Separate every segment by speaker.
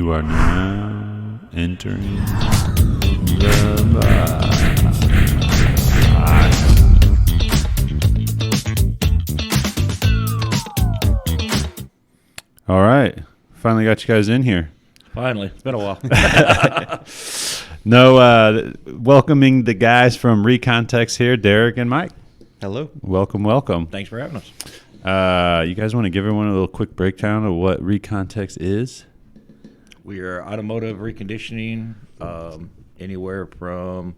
Speaker 1: You are now entering the box. All right. Finally got you guys in here.
Speaker 2: Finally. It's been a while.
Speaker 1: Welcoming the guys from Recon Techs here, Derek and Mike.
Speaker 3: Hello.
Speaker 1: Welcome.
Speaker 2: Thanks for having us.
Speaker 1: You guys want to give everyone a little quick breakdown of what Recon Techs is?
Speaker 2: We are automotive reconditioning, anywhere from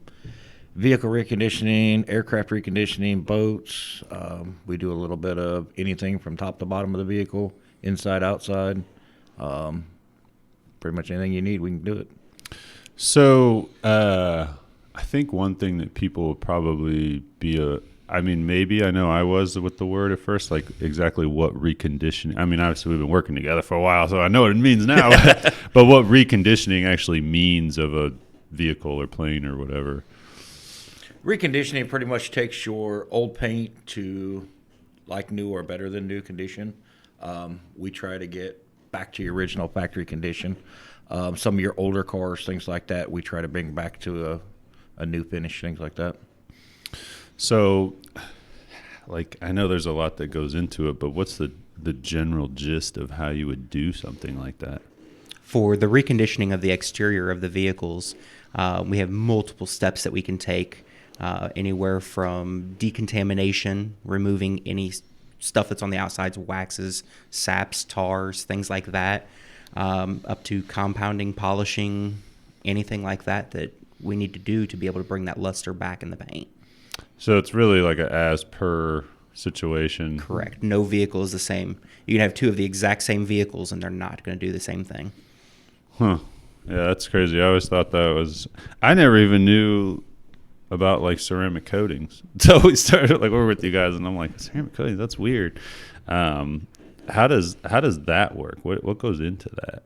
Speaker 2: vehicle reconditioning, aircraft reconditioning, boats. We do a little bit of anything from top to bottom of the vehicle, inside, outside. Pretty much anything you need, we can do it.
Speaker 1: So I think one thing that people would probably be maybe I know I was with the word at first, like exactly what reconditioning. I mean, obviously we've been working together for a while, so I know what it means now. But what reconditioning actually means of a vehicle or plane or whatever.
Speaker 2: Reconditioning pretty much takes your old paint to like new or better than new condition. We try to get back to your original factory condition. Some of your older cars, things like that, we try to bring back to a new finish, things like that.
Speaker 1: So, I know there's a lot that goes into it, but what's the general gist of how you would do something like that?
Speaker 3: For the reconditioning of the exterior of the vehicles, we have multiple steps that we can take, anywhere from decontamination, removing any stuff that's on the outsides, waxes, saps, tars, things like that, up to compounding, polishing, anything like that we need to do to be able to bring that luster back in the paint.
Speaker 1: So it's really like a as per situation.
Speaker 3: Correct. No vehicle is the same. You can have two of the exact same vehicles and they're not going to do the same thing.
Speaker 1: Huh. Yeah, that's crazy. I always thought that was... I never even knew about ceramic coatings. So we started we're with you guys and I'm like, ceramic coatings, that's weird. How does that work? What goes into that?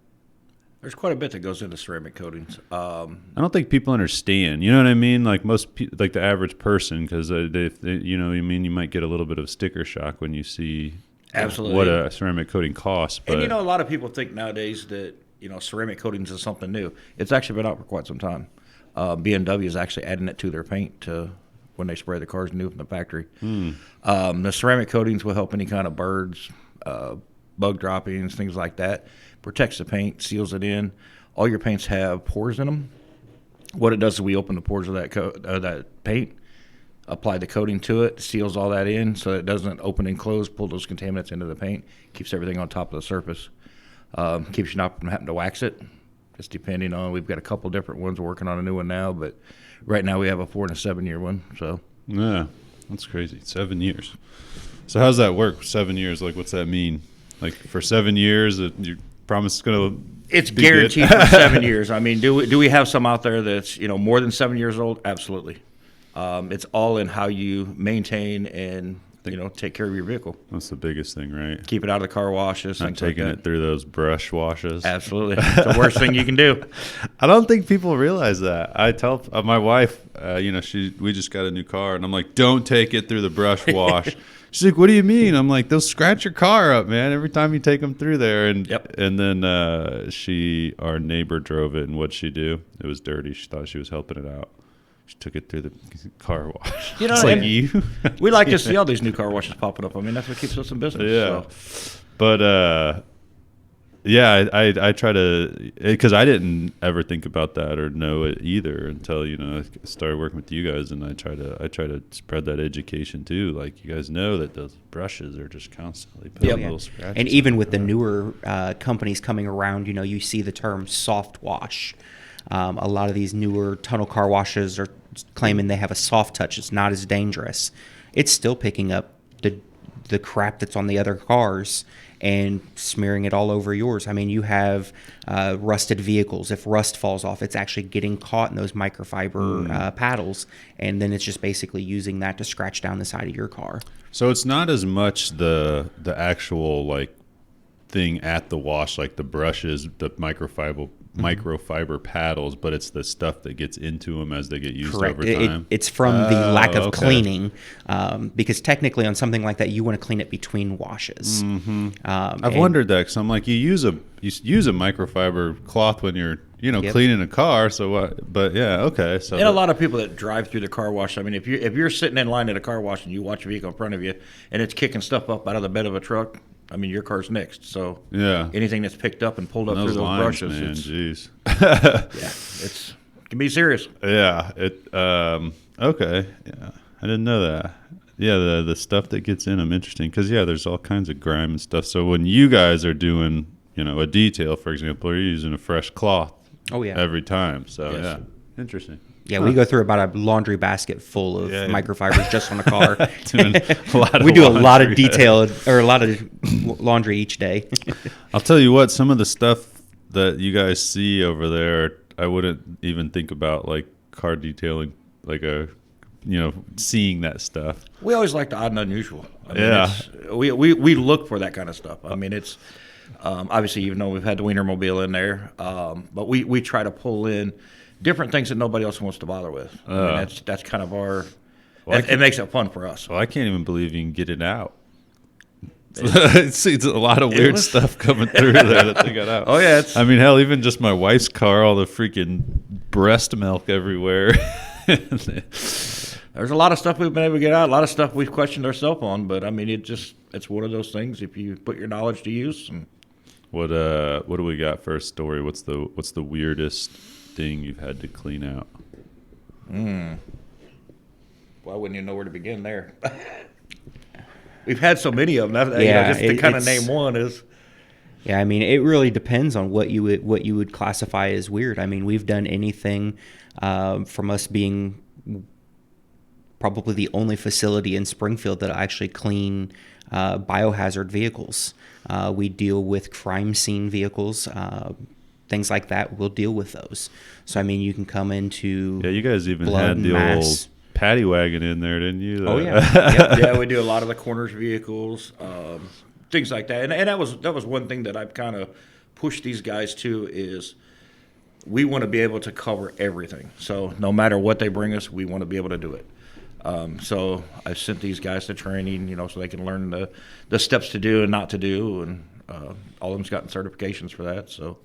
Speaker 2: There's quite a bit that goes into ceramic coatings.
Speaker 1: I don't think people understand. You know what I mean? Like most people, like the average person, because you might get a little bit of sticker shock when you see
Speaker 2: absolutely
Speaker 1: what a ceramic coating costs. But
Speaker 2: and a lot of people think nowadays that ceramic coatings is something new. It's actually been out for quite some time. BMW is actually adding it to their paint to when they spray the cars new from the factory. The ceramic coatings will help any kind of birds, bug droppings, things like that. Protects the paint, seals it in. All your paints have pores in them. What it does is we open the pores of that paint, apply the coating to it, seals all that in so it doesn't open and close, pull those contaminants into the paint, keeps everything on top of the surface. Keeps you not from having to wax it, just depending on, we've got a couple different ones. We're working on a new one now, but right now we have a 4 and a 7 year one. So
Speaker 1: yeah, that's crazy. 7 years. So how's that work? 7 years, what's that mean? For 7 years, you promise it's going to
Speaker 2: it's guaranteed for 7 years. I mean, do we have some out there that's more than 7 years old? Absolutely. It's all in how you maintain and take care of your vehicle.
Speaker 1: That's the biggest thing, right?
Speaker 2: Keep it out of the car washes.
Speaker 1: Not taking it through those brush washes.
Speaker 2: Absolutely. It's the worst thing you can do.
Speaker 1: I don't think people realize that. I tell my wife, we just got a new car, and I'm like, don't take it through the brush wash. She's like, what do you mean? I'm like, they'll scratch your car up, man, every time you take them through there. And
Speaker 2: yep.
Speaker 1: And then our neighbor drove it, and what'd she do? It was dirty. She thought she was helping it out. She took it through the car wash.
Speaker 2: We like to see all these new car washes popping up. I mean, that's what keeps us in business.
Speaker 1: Yeah.
Speaker 2: So.
Speaker 1: But, I try to, because I didn't ever think about that or know it either until I started working with you guys, and I try to spread that education too. You guys know that those brushes are just constantly putting little scratches.
Speaker 3: And even with the newer companies coming around, you see the term soft wash. A lot of these newer tunnel car washes are claiming they have a soft touch. It's not as dangerous. It's still picking up the crap that's on the other cars and smearing it all over yours. I mean, you have rusted vehicles. If rust falls off, it's actually getting caught in those microfiber paddles, and then it's just basically using that to scratch down the side of your car.
Speaker 1: So it's not as much the actual thing at the wash, like the brushes, the microfiber paddles, but it's the stuff that gets into them as they get used
Speaker 3: Correct.
Speaker 1: over time.
Speaker 3: It's from the lack of
Speaker 1: okay.
Speaker 3: cleaning, because technically on something like that, you want to clean it between washes.
Speaker 1: I've wondered that, because I'm like, you use a microfiber cloth when you're cleaning a car, so what? But yeah, okay. So
Speaker 2: and a lot of people that drive through the car wash. I mean, if you're sitting in line at a car wash and you watch a vehicle in front of you and it's kicking stuff up out of the bed of a truck, I mean, your car's next. So
Speaker 1: yeah,
Speaker 2: anything that's picked up and pulled up through those
Speaker 1: lines,
Speaker 2: brushes,
Speaker 1: man,
Speaker 2: it's,
Speaker 1: jeez.
Speaker 2: it can be serious.
Speaker 1: Yeah. Okay. Yeah, I didn't know that. Yeah, the stuff that gets in them, interesting, because there's all kinds of grime and stuff. So when you guys are doing a detail, for example, you're using a fresh cloth.
Speaker 3: Oh yeah.
Speaker 1: Every time. So
Speaker 2: Yes.
Speaker 1: yeah, interesting.
Speaker 3: Yeah, we go through about a laundry basket full of microfibers just on a car.
Speaker 1: Doing a lot of
Speaker 3: we do a lot of
Speaker 1: laundry.
Speaker 3: detailed or a lot of laundry each day.
Speaker 1: I'll tell you what, some of the stuff that you guys see over there, I wouldn't even think about, like car detailing, like seeing that stuff.
Speaker 2: We always like the odd and unusual. I mean,
Speaker 1: Yeah.
Speaker 2: we look for that kind of stuff. I mean, it's obviously, even though we've had the Weiner mobile in there, but we try to pull in different things that nobody else wants to bother with. I mean, that's kind of our. It makes it fun for us.
Speaker 1: Well, I can't even believe you can get it out. It's a lot of weird stuff coming through there that they got out.
Speaker 2: Oh yeah,
Speaker 1: I mean, hell, even just my wife's car, all the freaking breast milk everywhere.
Speaker 2: There's a lot of stuff we've been able to get out. A lot of stuff we've questioned ourselves on, but I mean, it's one of those things. If you put your knowledge to use. And
Speaker 1: What do we got for a story? What's the weirdest thing you've had to clean out?
Speaker 2: Well, I wouldn't even know where to begin there. We've had so many of them.
Speaker 3: Yeah,
Speaker 2: just to kind of name one is.
Speaker 3: Yeah, I mean, it really depends on what you would classify as weird. I mean, we've done anything from us being probably the only facility in Springfield that actually clean biohazard vehicles. We deal with crime scene vehicles, things like that. We'll deal with those. So, I mean, you can come into
Speaker 1: Yeah, you guys even
Speaker 3: blood
Speaker 1: had the
Speaker 3: mass.
Speaker 1: old paddy wagon in there, didn't you?
Speaker 3: Oh, yeah.
Speaker 2: Yep. Yeah, we do a lot of the corners vehicles, things like that. And that was one thing that I've kind of pushed these guys to is we want to be able to cover everything. So no matter what they bring us, we want to be able to do it. So I sent these guys to training, so they can learn the steps to do and not to do, and all of them's gotten certifications for that. So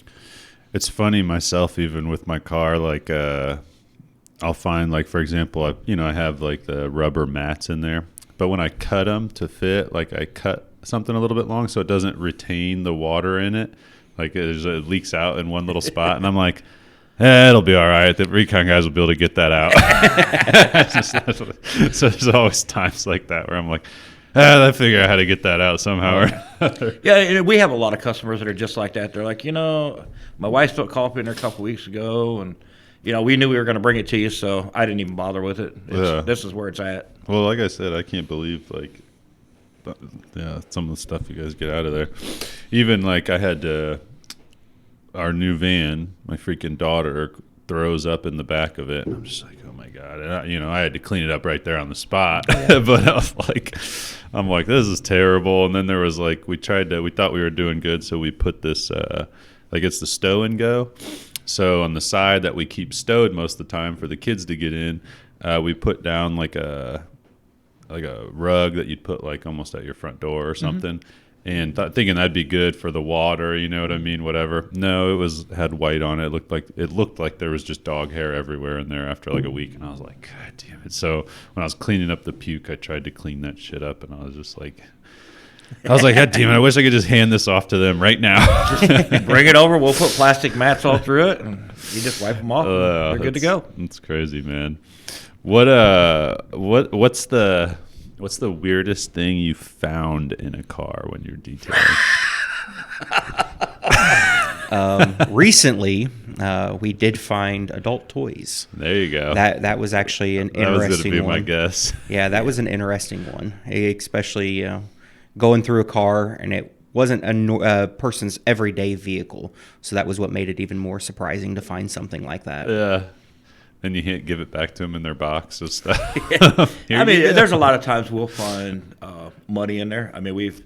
Speaker 1: It's funny myself, even with my car, like I'll find, like, for example, I have like the rubber mats in there, but when I cut them to fit, like I cut something a little bit long so it doesn't retain the water in it, like it leaks out in one little spot, and I'm like, it'll be all right. The Recon guys will be able to get that out. So there's always times like that where I'm like, I figure out how to get that out somehow or another.
Speaker 2: yeah, and we have a lot of customers that are just like that. They're like, my wife spilled coffee in there a couple weeks ago, and we knew we were going to bring it to you, so I didn't even bother with it. This is where it's at.
Speaker 1: Well, like I said, I can't believe some of the stuff you guys get out of there. Even like I had our new van, my freaking daughter throws up in the back of it. And I'm just like, oh my God. And I had to clean it up right there on the spot. But I was like, this is terrible. And then there was like, we thought we were doing good. So we put this, it's the stow and go. So on the side that we keep stowed most of the time for the kids to get in, we put down like a rug that you'd put like almost at your front door or something. Mm-hmm. And thinking that'd be good for the water, you know what I mean? Whatever. No, had white on it. It looked like there was just dog hair everywhere in there after like a week, and I was like, God damn it! So when I was cleaning up the puke, I tried to clean that shit up, and I was just like, God damn it! I wish I could just hand this off to them right now.
Speaker 2: Bring it over. We'll put plastic mats all through it, and you just wipe them off. They're good to go.
Speaker 1: That's crazy, man. What's the weirdest thing you found in a car when you're detailing?
Speaker 3: Recently, we did find adult toys.
Speaker 1: There you go.
Speaker 3: That was actually an interesting one.
Speaker 1: That was going to be my guess.
Speaker 3: Yeah, that was an interesting one, especially going through a car, and it wasn't a person's everyday vehicle. So that was what made it even more surprising to find something like that.
Speaker 1: Yeah. Then you can't give it back to them in their box and stuff.
Speaker 2: I mean, there's a lot of times we'll find money in there. I mean, we've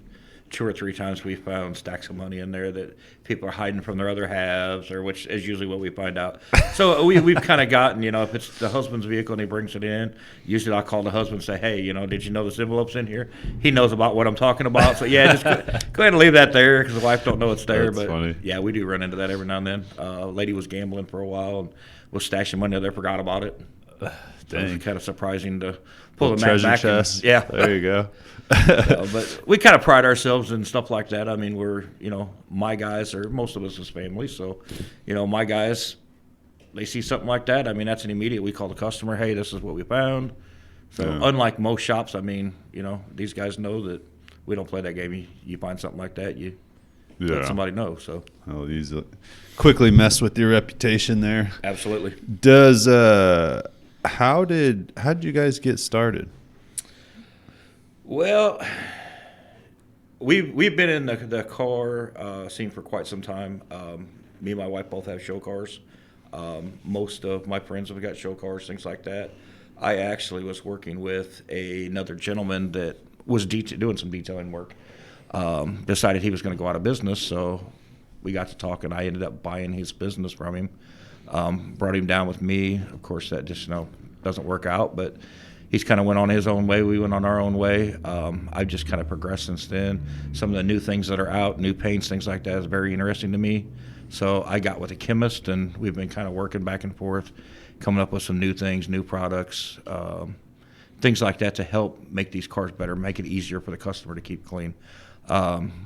Speaker 2: 2 or 3 times we found stacks of money in there that people are hiding from their other halves, or which is usually what we find out. So we've kind of gotten, if it's the husband's vehicle and he brings it in, usually I'll call the husband and say, hey, did you know this envelope's in here? He knows about what I'm talking about. So, yeah, just go ahead and leave that there because the wife don't know it's there.
Speaker 1: That's
Speaker 2: but
Speaker 1: funny.
Speaker 2: Yeah, we do run into that every now and then. A lady was gambling for a while and was stashing money there, forgot about it. So it was kind of surprising to pull the
Speaker 1: treasure
Speaker 2: back
Speaker 1: chest.
Speaker 2: yeah.
Speaker 1: There you go.
Speaker 2: But we kind of pride ourselves in stuff like that. I mean, we're, my guys, or most of us is family. So, my guys, they see something like that. I mean, that's an immediate. We call the customer, hey, this is what we found. So unlike most shops, I mean, these guys know that we don't play that game. You find something like that, you let somebody know. So
Speaker 1: I'll easily quickly mess with your reputation there.
Speaker 2: Absolutely.
Speaker 1: Does how did you guys get started?
Speaker 2: Well, we've been in the car scene for quite some time. Me and my wife both have show cars. Most of my friends have got show cars, things like that. I actually was working with another gentleman that was doing some detailing work. Decided he was going to go out of business, so we got to talk, and I ended up buying his business from him. Brought him down with me. Of course, that just doesn't work out, but he's kind of went on his own way. We went on our own way. I've just kind of progressed since then. Some of the new things that are out, new paints, things like that, is very interesting to me. So I got with a chemist, and we've been kind of working back and forth, coming up with some new things, new products, things like that to help make these cars better, make it easier for the customer to keep clean.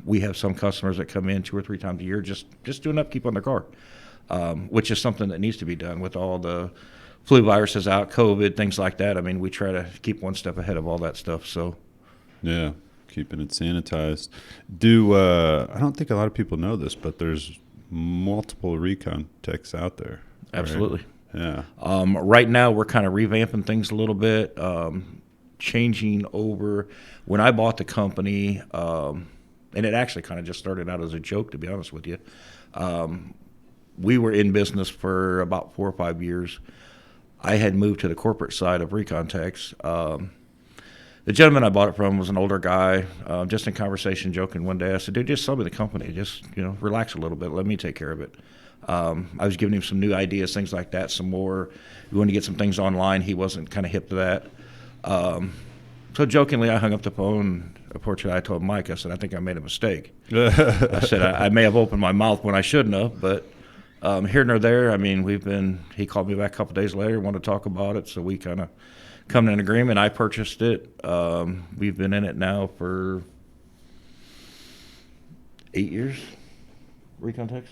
Speaker 2: We have some customers that come in 2 or 3 times a year just doing upkeep on their car, which is something that needs to be done with all the flu viruses out, COVID, things like that. I mean, we try to keep one step ahead of all that stuff. So,
Speaker 1: yeah, keeping it sanitized. I don't think a lot of people know this, but there's multiple Recon Techs out there.
Speaker 2: Absolutely.
Speaker 1: Right?
Speaker 2: Yeah. Right now, we're kind of revamping things a little bit, changing over. When I bought the company, and it actually kind of just started out as a joke, to be honest with you. We were in business for about 4 or 5 years. I had moved to the corporate side of Recon Techs. The gentleman I bought it from was an older guy. Just in conversation, joking one day, I said, "Dude, just sell me the company. Just relax a little bit. Let me take care of it." I was giving him some new ideas, things like that. Some more. We wanted to get some things online. He wasn't kind of hip to that. So jokingly, I hung up the phone. Unfortunately, I told Mike, I said, "I think I made a mistake." I said, I may have opened my mouth when I shouldn't have, but. Here nor there, I mean, he called me back a couple days later, wanted to talk about it, so we kind of come to an agreement. I purchased it. We've been in it now for 8 years, Recon Techs?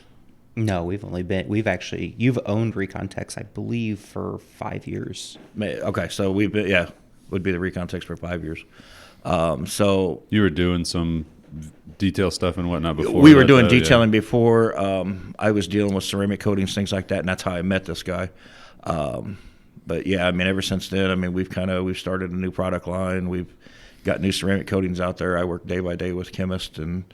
Speaker 3: No, you've owned Recon Techs, I believe, for 5 years.
Speaker 2: Okay, so would be the Recon Techs for 5 years. So
Speaker 1: you were doing some detail stuff and whatnot before.
Speaker 2: We were doing detailing before. I was dealing with ceramic coatings, things like that, and that's how I met this guy. But yeah, I mean, ever since then, I mean, we've started a new product line. We've got new ceramic coatings out there. I work day by day with chemists, and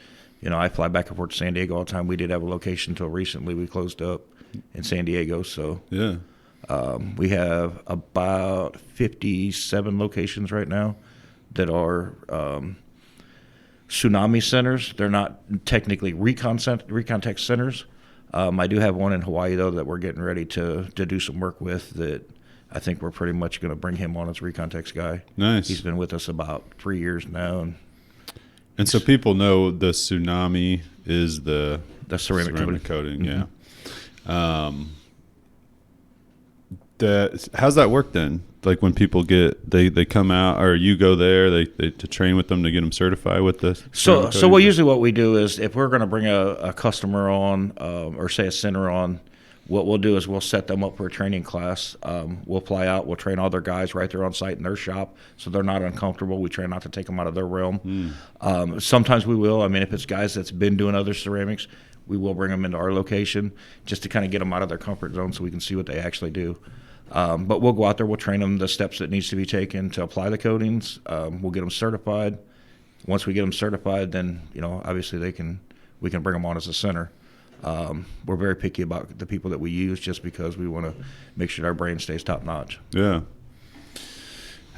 Speaker 2: I fly back and forth to San Diego all the time. We did have a location until recently. We closed up in San Diego, so
Speaker 1: yeah.
Speaker 2: We have about 57 locations right now that are Tsunami centers. They're not technically Recon Tech centers. I do have one in Hawaii, though, that we're getting ready to do some work with that I think we're pretty much going to bring him on as Recon Tech's guy.
Speaker 1: Nice.
Speaker 2: He's been with us about 3 years now.
Speaker 1: And so people know the Tsunami is the
Speaker 2: ceramic
Speaker 1: coating.
Speaker 2: Mm-hmm.
Speaker 1: Yeah. How's that work then? Like when people they come out, or you go there, they to train with them to get them certified with this.
Speaker 2: So usually what we do is if we're going to bring a customer on, or say a center on, what we'll do is we'll set them up for a training class. We'll fly out, we'll train all their guys right there on site in their shop, so they're not uncomfortable. We try not to take them out of their realm. Sometimes we will. I mean, if it's guys that's been doing other ceramics, we will bring them into our location just to kind of get them out of their comfort zone so we can see what they actually do. But we'll go out there, we'll train them the steps that needs to be taken to apply the coatings. We'll get them certified. Once we get them certified, then obviously we can bring them on as a center. We're very picky about the people that we use just because we want to make sure our brand stays top notch.
Speaker 1: Yeah.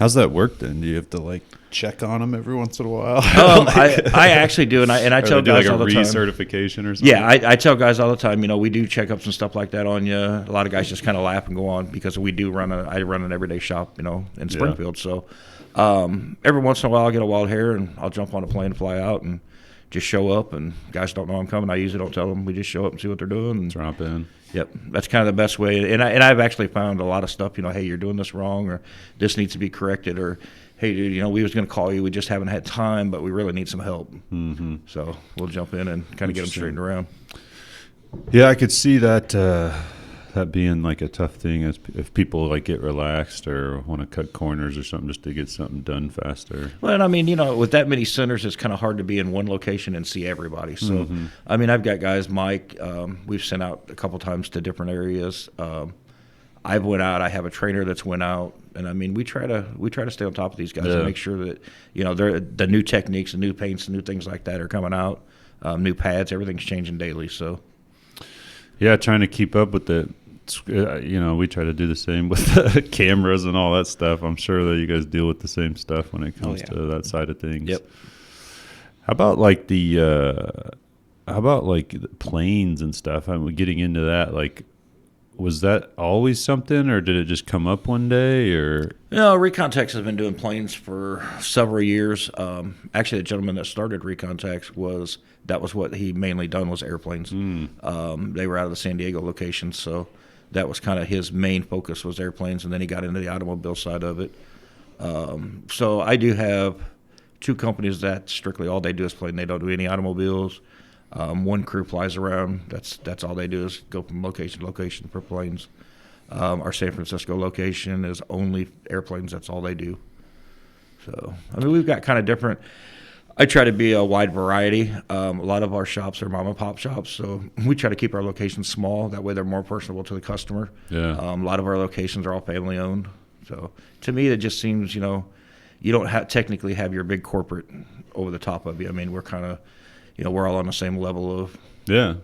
Speaker 1: How's that work then? Do you have to like check on them every once in a while?
Speaker 2: I actually do, and I tell
Speaker 1: do
Speaker 2: guys
Speaker 1: like
Speaker 2: all the time.
Speaker 1: Recertification or something.
Speaker 2: Yeah, I tell guys all the time. We do checkups and stuff like that on you. A lot of guys just kind of laugh and go on because we do I run an everyday shop, in Springfield. So every once in a while, I'll get a wild hair and I'll jump on a plane and fly out and just show up. And guys don't know I'm coming. I usually don't tell them. We just show up and see what they're doing. And
Speaker 1: drop in.
Speaker 2: Yep, that's kind of the best way. And I've actually found a lot of stuff. Hey, you're doing this wrong, or this needs to be corrected, or hey, dude, we was going to call you. We just haven't had time, but we really need some help. Mm-hmm. So we'll jump in and kind of get them straightened around.
Speaker 1: Yeah, I could see that that being like a tough thing if people like get relaxed or want to cut corners or something just to get something done faster.
Speaker 2: Well, with that many centers, it's kind of hard to be in one location and see everybody. So, I've got guys, Mike, we've sent out a couple times to different areas. I've went out. I have a trainer that's went out, and we try to stay on top of these guys and make sure that they're the new techniques, the new paints, the new things like that are coming out, new pads, everything's changing daily. So,
Speaker 1: yeah, trying to keep up with it. We try to do the same with the cameras and all that stuff. I'm sure that you guys deal with the same stuff when it comes to that side of things.
Speaker 2: Yep.
Speaker 1: How about like the planes and stuff? I'm getting into that. Like, was that always something, or did it just come up one day? Or
Speaker 2: Recon Techs has been doing planes for several years. Actually, the gentleman that started Recon Techs that was what he mainly done was airplanes. They were out of the San Diego location, so that was kind of his main focus was airplanes, and then he got into the automobile side of it. So I do have two companies that strictly all they do is plane. They don't do any automobiles. One crew flies around. That's all they do is go from location to location for planes. Our San Francisco location is only airplanes. That's all they do. So we've got kind of different. I try to be a wide variety. A lot of our shops are mom and pop shops, so we try to keep our locations small. That way, they're more personable to the customer.
Speaker 1: Yeah.
Speaker 2: A lot of our locations are all family owned. So to me, it just seems you don't technically have your big corporate over the top of you. We're kind of we're all on the same level of.
Speaker 1: Yeah.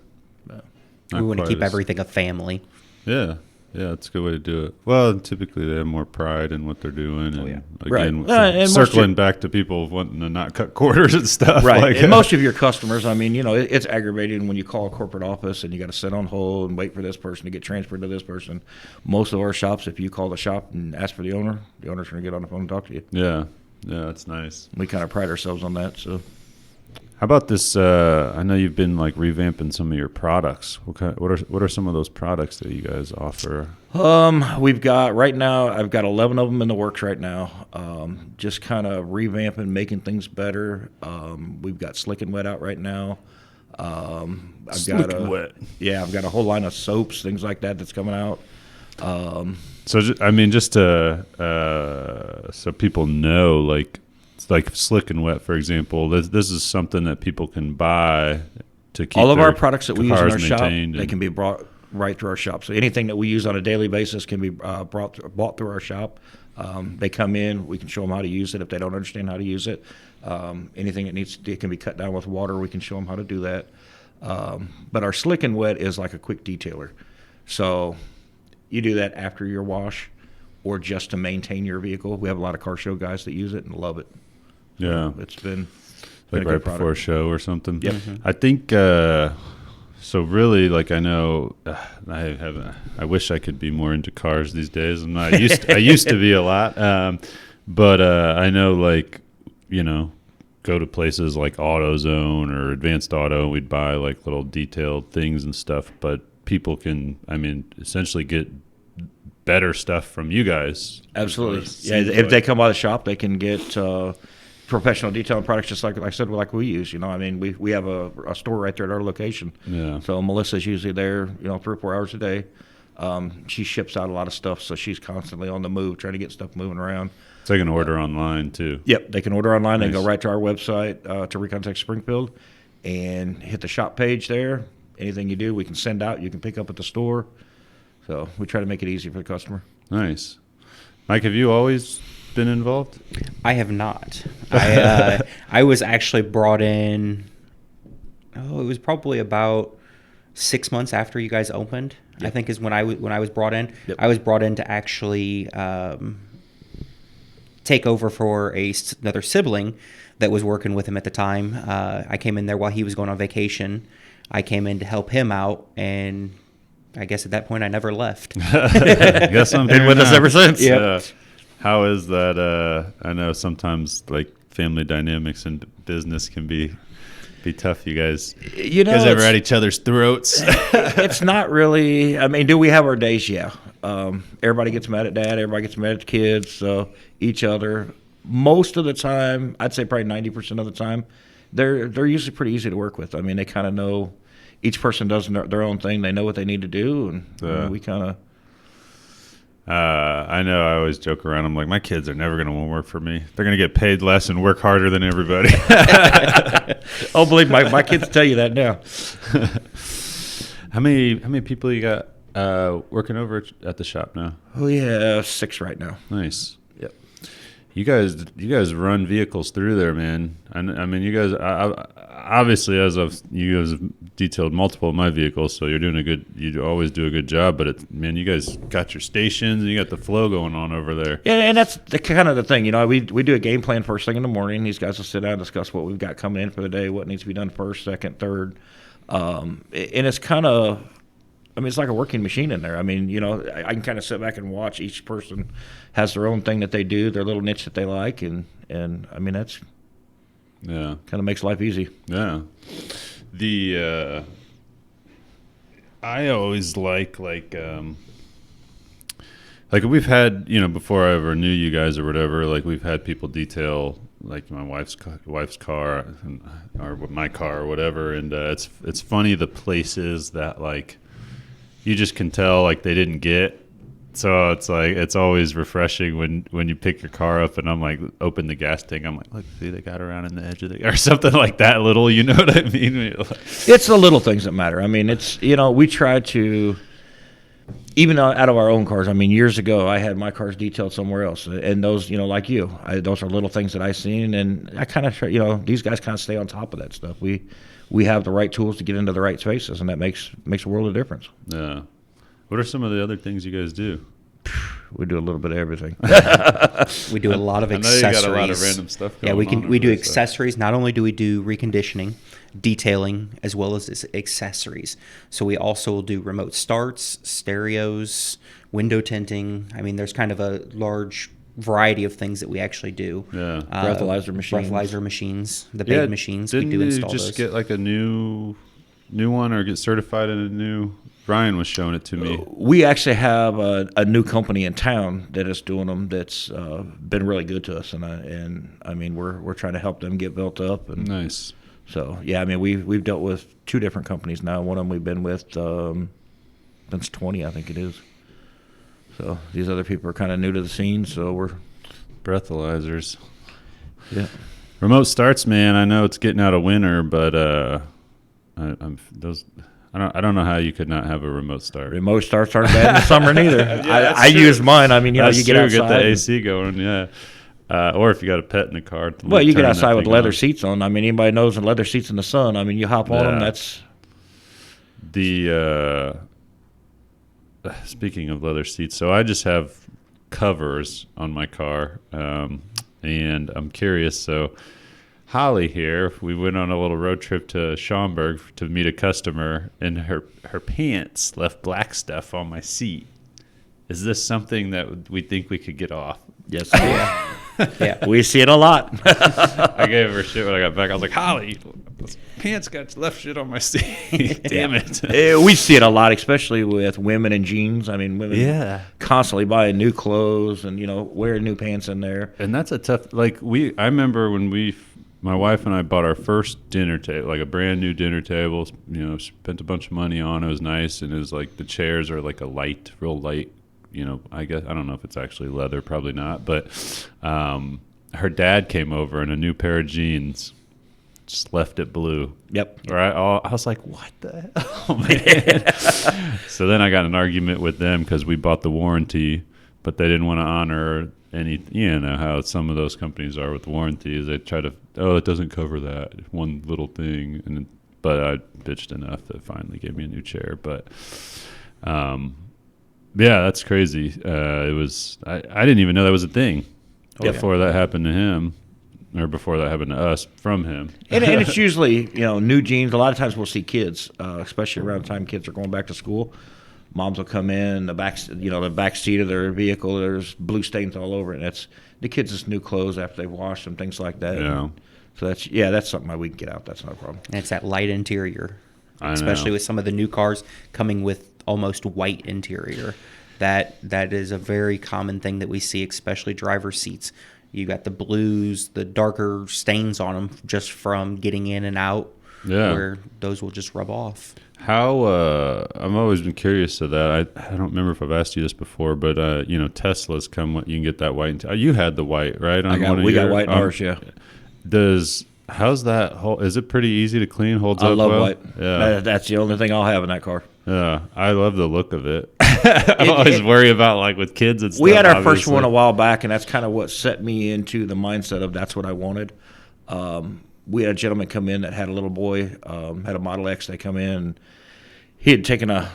Speaker 3: We want to keep everything a family.
Speaker 1: Yeah. Yeah, that's a good way to do it. Well, typically they have more pride in what they're doing. And again,
Speaker 2: and
Speaker 1: circling back to people wanting to not cut quarters and stuff.
Speaker 2: Right. And most of your customers, it's aggravating when you call a corporate office and you got to sit on hold and wait for this person to get transferred to this person. Most of our shops, if you call the shop and ask for the owner's going to get on the phone and talk to you.
Speaker 1: Yeah. Yeah, that's nice.
Speaker 2: We kind of pride ourselves on that, so.
Speaker 1: How about this? I know you've been like revamping some of your products. What are some of those products that you guys offer?
Speaker 2: We've got right now. I've got 11 of them in the works right now. Just kind of revamping, making things better. We've got Slick and Wet out right now. I've got a whole line of soaps, things like that that's coming out.
Speaker 1: So just to so people know, like Slick and Wet, for example, this is something that people can buy to keep
Speaker 2: all of our products that we use in our shop.
Speaker 1: And
Speaker 2: they can be brought right through our shop. So anything that we use on a daily basis can be bought through our shop. They come in, we can show them how to use it if they don't understand how to use it. Anything it can be cut down with water, we can show them how to do that. But our Slick and Wet is like a quick detailer. So you do that after your wash or just to maintain your vehicle. We have a lot of car show guys that use it and love it.
Speaker 1: Yeah.
Speaker 2: It's been
Speaker 1: like right before a show or something.
Speaker 2: Yep.
Speaker 1: I think so really, like, I know I wish I could be more into cars these days. I used to be a lot. But I know, like, go to places like AutoZone or Advanced Auto, we'd buy like little detailed things and stuff, but people can essentially get better stuff from you guys.
Speaker 2: Absolutely. Yeah, if they come by the shop, they can get professional detailing products, just like I said, like we use. We have a store right there at our location.
Speaker 1: Yeah.
Speaker 2: So Melissa's usually there, 3 or 4 hours a day. She ships out a lot of stuff, so she's constantly on the move, trying to get stuff moving around.
Speaker 1: So they can order online too.
Speaker 2: Yep, they can order online.
Speaker 1: Nice.
Speaker 2: They can go right to our website, to Recon Techs Springfield, and hit the shop page there. Anything you do, we can send out. You can pick up at the store. So we try to make it easy for the customer.
Speaker 1: Nice. Mike, have you always been involved?
Speaker 3: I have not. I was actually brought in, it was probably about 6 months after you guys opened, I think is when I was brought in.
Speaker 2: Yep.
Speaker 3: I was brought in to actually take over for another sibling that was working with him at the time. I came in there while he was going on vacation. I came in to help him out, and I guess at that point I never left.
Speaker 1: Guess I'm
Speaker 2: Been
Speaker 1: here
Speaker 2: with us
Speaker 1: now.
Speaker 2: ever since.
Speaker 3: Yep.
Speaker 1: How is that? I know sometimes like family dynamics and business can be tough. You guys,
Speaker 2: You know,
Speaker 1: guys ever
Speaker 2: it's-
Speaker 1: at each other's throats?
Speaker 2: it's not really. I mean, do we have our days? Yeah. Everybody gets mad at dad. Everybody gets mad at the kids. So each other. Most of the time, I'd say probably 90% of the time, they're usually pretty easy to work with. I mean, they kind of know. Each person does their own thing. They know what they need to do, and we kind of.
Speaker 1: I know. I always joke around. I'm like, my kids are never going to want to work for me. They're going to get paid less and work harder than everybody.
Speaker 2: Oh, believe me, my kids tell you that now.
Speaker 1: How many people you got working over at the shop now?
Speaker 2: Oh yeah, 6 right now.
Speaker 1: Nice.
Speaker 2: Yep.
Speaker 1: You guys run vehicles through there, man. I mean, you guys obviously, you guys have detailed multiple of my vehicles, so you always do a good job. But man, you guys got your stations and you got the flow going on over there.
Speaker 2: Yeah, and that's kind of the thing. You know, we do a game plan first thing in the morning. These guys will sit down and discuss what we've got coming in for the day, what needs to be done first, second, third. And it's kind of, I mean, it's like a working machine in there. I mean, you know, I can kind of sit back and watch. Each person has their own thing that they do, their little niche that they like, and I mean, that's
Speaker 1: Yeah.
Speaker 2: kind of makes life easy.
Speaker 1: Yeah. I always like we've had, you know, before I ever knew you guys or whatever, like we've had people detail like my wife's car or my car or whatever, and it's funny the places that like you just can tell like they didn't get. So it's like it's always refreshing when you pick your car up and I'm like open the gas tank. I'm like, look, see, they got around in the edge of the or something like that. Little, you know what I mean?
Speaker 2: It's the little things that matter. I mean, it's, you know, we try to, even out of our own cars. I mean, years ago, I had my cars detailed somewhere else, and those, you know, like you, those are little things that I seen, and I kind of try, you know, these guys kind of stay on top of that stuff. We have the right tools to get into the right spaces, and that makes a world of difference.
Speaker 1: Yeah. What are some of the other things you guys do?
Speaker 2: We do a little bit of everything.
Speaker 3: We do a lot of
Speaker 1: I know
Speaker 3: accessories.
Speaker 1: you got a lot of random stuff
Speaker 3: Yeah,
Speaker 1: going on
Speaker 3: we do
Speaker 1: over there, so-
Speaker 3: accessories. Not only do we do reconditioning, detailing, as well as accessories. So we also will do remote starts, stereos, window tinting. I mean, there's kind of a large variety of things that we actually do.
Speaker 1: Yeah.
Speaker 2: Breathalyzer machines.
Speaker 3: Breathalyzer machines, the big machines. We
Speaker 1: Didn't
Speaker 3: do
Speaker 1: you
Speaker 3: install
Speaker 1: just
Speaker 3: those.
Speaker 1: get like a new one or get certified in a new? Ryan was showing it to me.
Speaker 2: We actually have a new company in town that is doing them. That's been really good to us, and I mean we're trying to help them get built up. And
Speaker 1: Nice.
Speaker 2: so yeah, I mean we've dealt with 2 different companies now. One of them we've been with since 20, I think it is. So these other people are kind of new to the scene. So we're
Speaker 1: Breathalyzers.
Speaker 2: yeah.
Speaker 1: Remote starts, man. I know it's getting out of winter, but I don't know how you could not have a remote start.
Speaker 2: Remote starts aren't bad in the summer neither.
Speaker 1: that's
Speaker 2: I
Speaker 1: true.
Speaker 2: use mine. I mean, you know,
Speaker 1: That's
Speaker 2: you get
Speaker 1: true,
Speaker 2: outside.
Speaker 1: get the AC going, yeah. Or if you got a pet in the car.
Speaker 2: Well, you get
Speaker 1: turn that
Speaker 2: outside with
Speaker 1: thing
Speaker 2: leather
Speaker 1: on.
Speaker 2: seats on. I mean, anybody knows leather seats in the sun. I mean, you hop on them.
Speaker 1: Yeah.
Speaker 2: That's
Speaker 1: The speaking of leather seats, so I just have covers on my car, and I'm curious. So Holly here, we went on a little road trip to Schaumburg to meet a customer, and her pants left black stuff on my seat. Is this something that we think we could get off?
Speaker 2: yes.
Speaker 3: Yeah.
Speaker 2: We see it a lot.
Speaker 1: I gave her shit when I got back. I was like, Holly, this pants got left shit on my seat. Damn it.
Speaker 2: We see it a lot, especially with women in jeans. I mean, women
Speaker 1: Yeah.
Speaker 2: constantly buying new clothes and, you know, wearing new pants in there.
Speaker 1: And that's a tough, like I remember when my wife and I bought our first dinner table, like a brand new dinner table, you know, spent a bunch of money on it. It was nice. And it was like the chairs are like real light, you know, I guess, I don't know if it's actually leather, probably not. But her dad came over in a new pair of jeans, just left it blue.
Speaker 2: Yep.
Speaker 1: Right? I was like, what the hell, man? So then I got in an argument with them because we bought the warranty, but they didn't want to honor any, you know, how some of those companies are with warranties. They try to, it doesn't cover that one little thing. But I bitched enough that finally gave me a new chair. But, yeah, that's crazy. It was, I didn't even know that was a thing. before that happened to him, or before that happened to us from him.
Speaker 2: And it's usually, new jeans. A lot of times we'll see kids, especially around the time kids are going back to school. Moms will come in, the back seat of their vehicle, there's blue stains all over it. And it's the kids' just new clothes after they've washed them, things like that.
Speaker 1: Yeah.
Speaker 2: So that's something that we can get out. That's not a problem.
Speaker 3: And it's that light interior,
Speaker 1: I
Speaker 3: especially
Speaker 1: know.
Speaker 3: with some of the new cars coming with almost white interior. That is a very common thing that we see, especially driver seats. You got the blues, the darker stains on them just from getting in and out.
Speaker 1: Yeah.
Speaker 3: Where those will just rub off.
Speaker 1: How I've always been curious to that. I don't remember if I've asked you this before, but Teslas come. You can get that white. You had the white, right?
Speaker 2: We got white in ours, yeah.
Speaker 1: How's that? Is it pretty easy to clean? Holds up
Speaker 2: love
Speaker 1: well?
Speaker 2: white.
Speaker 1: Yeah,
Speaker 2: That's the only thing I'll have in that car.
Speaker 1: yeah. I love the look of it. I always worry about like with kids and stuff.
Speaker 2: We had our first
Speaker 1: obviously.
Speaker 2: one a while back, and that's kind of what set me into the mindset of that's what I wanted. We had a gentleman come in that had a little boy, had a Model X. They come in, and he had taken a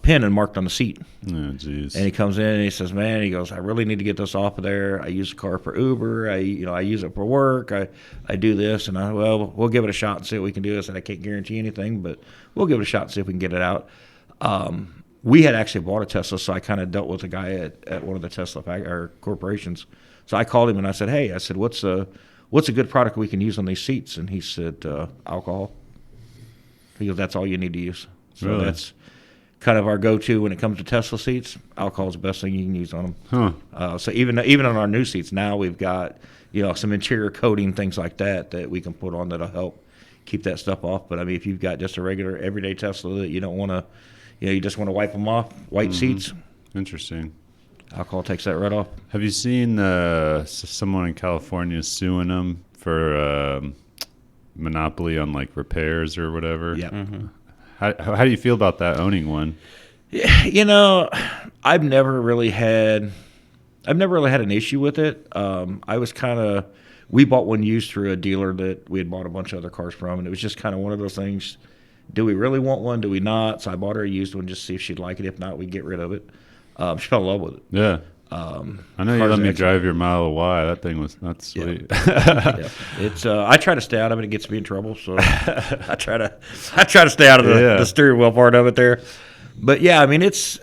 Speaker 2: pen and marked on the seat.
Speaker 1: Oh, jeez.
Speaker 2: And he comes in and he says, "Man," he goes, "I really need to get this off of there. I use the car for Uber. I use it for work. I do this." And we'll give it a shot and see what we can do. I said, "I can't guarantee anything, but we'll give it a shot and see if we can get it out." We had actually bought a Tesla, so I kind of dealt with a guy at one of the Tesla corporations. So I called him and I said, "Hey," I said, what's a good product we can use on these seats?" And he said, "Alcohol." He goes, "That's all you need to use." So
Speaker 1: Really?
Speaker 2: That's kind of our go-to when it comes to Tesla seats. Alcohol is the best thing you can use on them.
Speaker 1: Huh.
Speaker 2: So even on our new seats now, we've got some interior coating, things like that we can put on that'll help keep that stuff off. But I mean, if you've got just a regular everyday Tesla that you don't want to, you just want to wipe them off, white seats,
Speaker 1: Interesting.
Speaker 2: alcohol takes that right off.
Speaker 1: Have you seen someone in California suing them for monopoly on like repairs or whatever?
Speaker 2: Yeah.
Speaker 3: Mm-hmm.
Speaker 1: How do you feel about that, owning one?
Speaker 2: I've never really had an issue with it. We bought one used through a dealer that we had bought a bunch of other cars from, and it was just kind of one of those things. Do we really want one? Do we not? So I bought her a used one just to see if she'd like it. If not, we'd get rid of it. She fell in love with it.
Speaker 1: Yeah. I know you let me drive your Model Y. That thing was not sweet.
Speaker 2: Yeah. It's I try to stay out of it. It gets me in trouble, so I try to stay out of the steering wheel part of it there. But yeah, I mean it's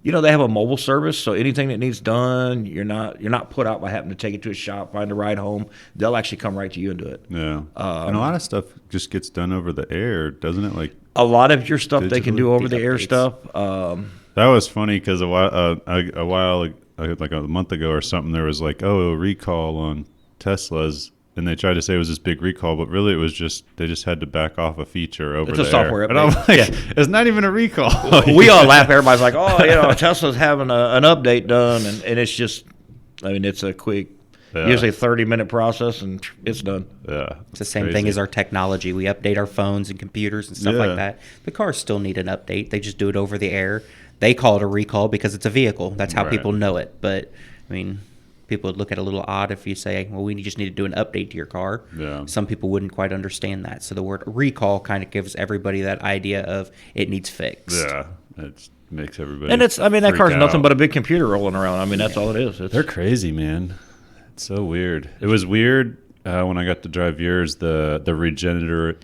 Speaker 2: they have a mobile service, so anything that needs done, you're not put out by having to take it to a shop, find a ride home. They'll actually come right to you and do it.
Speaker 1: Yeah. And a lot of stuff just gets done over the air, doesn't it? Like
Speaker 2: a lot of your stuff they can do over the air
Speaker 3: updates.
Speaker 2: stuff.
Speaker 1: that was funny because a while like a month ago or something, there was like a recall on Teslas. And they tried to say it was this big recall, but really it was they just had to back off a feature over
Speaker 2: It's a
Speaker 1: the
Speaker 2: software
Speaker 1: air.
Speaker 2: update.
Speaker 1: And I'm like, it's not even a recall.
Speaker 2: We all laugh. Everybody's like, "Oh, Tesla's having an update done," and it's just, I mean, it's a quick, usually 30-minute process, and it's done.
Speaker 1: Yeah,
Speaker 3: It's the same thing as our technology. We update our phones and computers and stuff
Speaker 1: Yeah.
Speaker 3: like that. The cars still need an update. They just do it over the air. They call it a recall because it's a vehicle. That's how
Speaker 1: Right.
Speaker 3: people know it. But, I mean, people would look at it a little odd if you say, well, we just need to do an update to your car.
Speaker 1: Yeah.
Speaker 3: Some people wouldn't quite understand that. So the word recall kind of gives everybody that idea of it needs fixed.
Speaker 1: Yeah, it makes everybody.
Speaker 2: And that
Speaker 1: freak
Speaker 2: car's nothing
Speaker 1: out.
Speaker 2: but a big computer rolling around. I mean, that's all it is.
Speaker 1: They're crazy, man. It's so weird. It was weird when I got to drive yours. The regenerative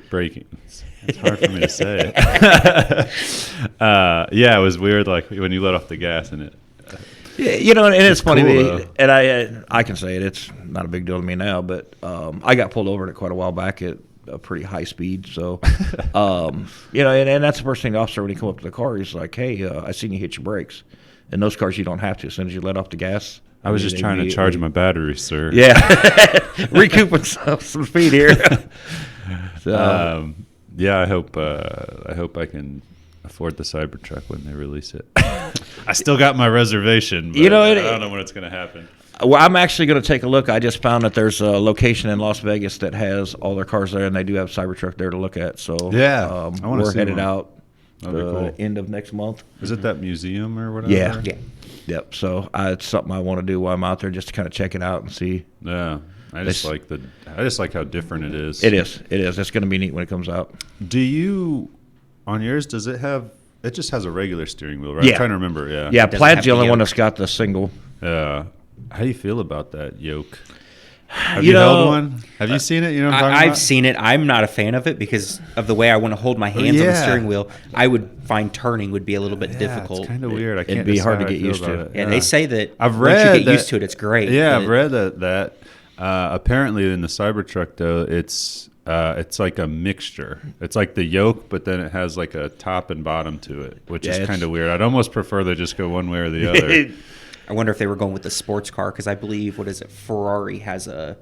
Speaker 1: braking. It's hard for me to say. Yeah, it was weird. Like when you let off the gas and it.
Speaker 2: Yeah, and it's funny.
Speaker 1: cool,
Speaker 2: And I can say it. It's not a big deal to me now, but I got pulled over in it quite a while back at a pretty high speed. So, and that's the first thing the officer when he come up to the car, he's like, "Hey, I seen you hit your brakes." In those cars, you don't have to. As soon as you let off the gas.
Speaker 1: I was just trying to charge my battery, sir.
Speaker 2: Yeah, recouping some speed here. So,
Speaker 1: yeah, I hope I can afford the Cybertruck when they release it. I still got my reservation, but I don't know when it's going to happen.
Speaker 2: Well, I'm actually going to take a look. I just found that there's a location in Las Vegas that has all their cars there, and they do have Cybertruck there to look at. So
Speaker 1: Yeah, I wanna
Speaker 2: we're
Speaker 1: see
Speaker 2: headed
Speaker 1: one.
Speaker 2: out
Speaker 1: That'd be cool.
Speaker 2: end of next month.
Speaker 1: Is it that museum or whatever?
Speaker 2: Yeah.
Speaker 3: Yeah.
Speaker 2: Yep. So it's something I want to do while I'm out there, just to kind of check it out and see.
Speaker 1: Yeah. I just like how different it is.
Speaker 2: It is. It's going to be neat when it comes out.
Speaker 1: Do you on yours? Does it have it just has a regular steering wheel, right?
Speaker 2: Yeah.
Speaker 1: I'm trying to remember. Yeah.
Speaker 2: Yeah,
Speaker 3: doesn't
Speaker 2: Plaid's
Speaker 3: have
Speaker 2: the
Speaker 3: the
Speaker 2: only one
Speaker 3: yoke.
Speaker 2: that's got the single.
Speaker 1: How do you feel about that yoke? Have
Speaker 2: You
Speaker 1: you held
Speaker 2: know,
Speaker 1: one? Have you seen it? You know what I'm talking
Speaker 3: I've
Speaker 1: about?
Speaker 3: seen it. I'm not a fan of it because of the way I want to hold my hands on the
Speaker 1: Yeah.
Speaker 3: steering wheel. I would find turning would be a little bit
Speaker 1: Yeah,
Speaker 3: difficult.
Speaker 1: It's kind of weird. I can't
Speaker 2: be
Speaker 1: decide
Speaker 2: hard to
Speaker 1: how I
Speaker 2: get
Speaker 1: feel
Speaker 2: used to.
Speaker 1: about it.
Speaker 3: Yeah, they say that
Speaker 1: I've
Speaker 3: once
Speaker 1: read
Speaker 3: you get
Speaker 1: that-
Speaker 3: used to it, it's great.
Speaker 1: Yeah,
Speaker 3: but
Speaker 1: I've read that. Apparently, in the Cybertruck, though, it's like a mixture. It's like the yoke, but then it has like a top and bottom to it, which
Speaker 2: Yeah,
Speaker 1: is
Speaker 2: it's-
Speaker 1: kind of weird. I'd almost prefer they just go one way or the other.
Speaker 3: I wonder if they were going with the sports car because I believe Ferrari has a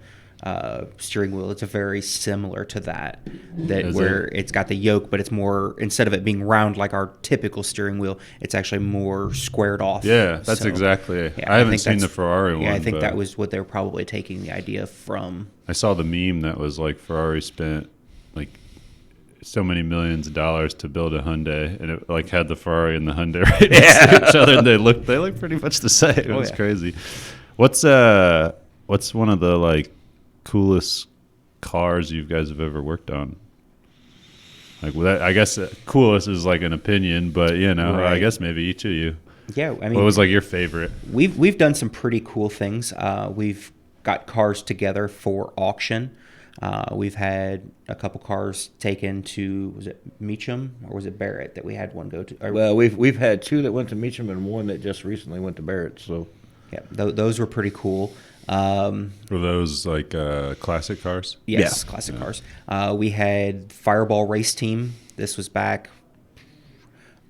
Speaker 3: steering wheel. It's very similar to that.
Speaker 1: Is
Speaker 3: Where
Speaker 1: it?
Speaker 3: it's got the yoke, but it's more instead of it being round like our typical steering wheel, it's actually more squared off.
Speaker 1: Yeah, that's
Speaker 3: So,
Speaker 1: exactly it.
Speaker 3: yeah,
Speaker 1: I haven't
Speaker 3: think
Speaker 1: seen the
Speaker 3: that's-
Speaker 1: Ferrari one.
Speaker 3: Yeah, I think
Speaker 1: but
Speaker 3: that was what they were probably taking the idea from.
Speaker 1: I saw the meme that was like Ferrari spent like so many millions of dollars to build a Hyundai, and it like had the Ferrari and the Hyundai right next to each other, and they look pretty much the same. It was
Speaker 3: yeah.
Speaker 1: crazy. What's one of the like coolest cars you guys have ever worked on? Like I guess coolest is like an opinion, but I
Speaker 3: Right.
Speaker 1: guess maybe each of you.
Speaker 3: Yeah, I mean,
Speaker 1: What was like your favorite?
Speaker 3: We've done some pretty cool things. We've got cars together for auction. We've had a couple cars taken to, was it Meacham or was it Barrett that we had one go to?
Speaker 2: Well, we've had two that went to Meacham and one that just recently went to Barrett. So
Speaker 3: Yeah, those were pretty cool.
Speaker 1: Were those like classic cars?
Speaker 3: Yes,
Speaker 2: Yeah.
Speaker 3: classic cars. We had Fireball Race Team. This was back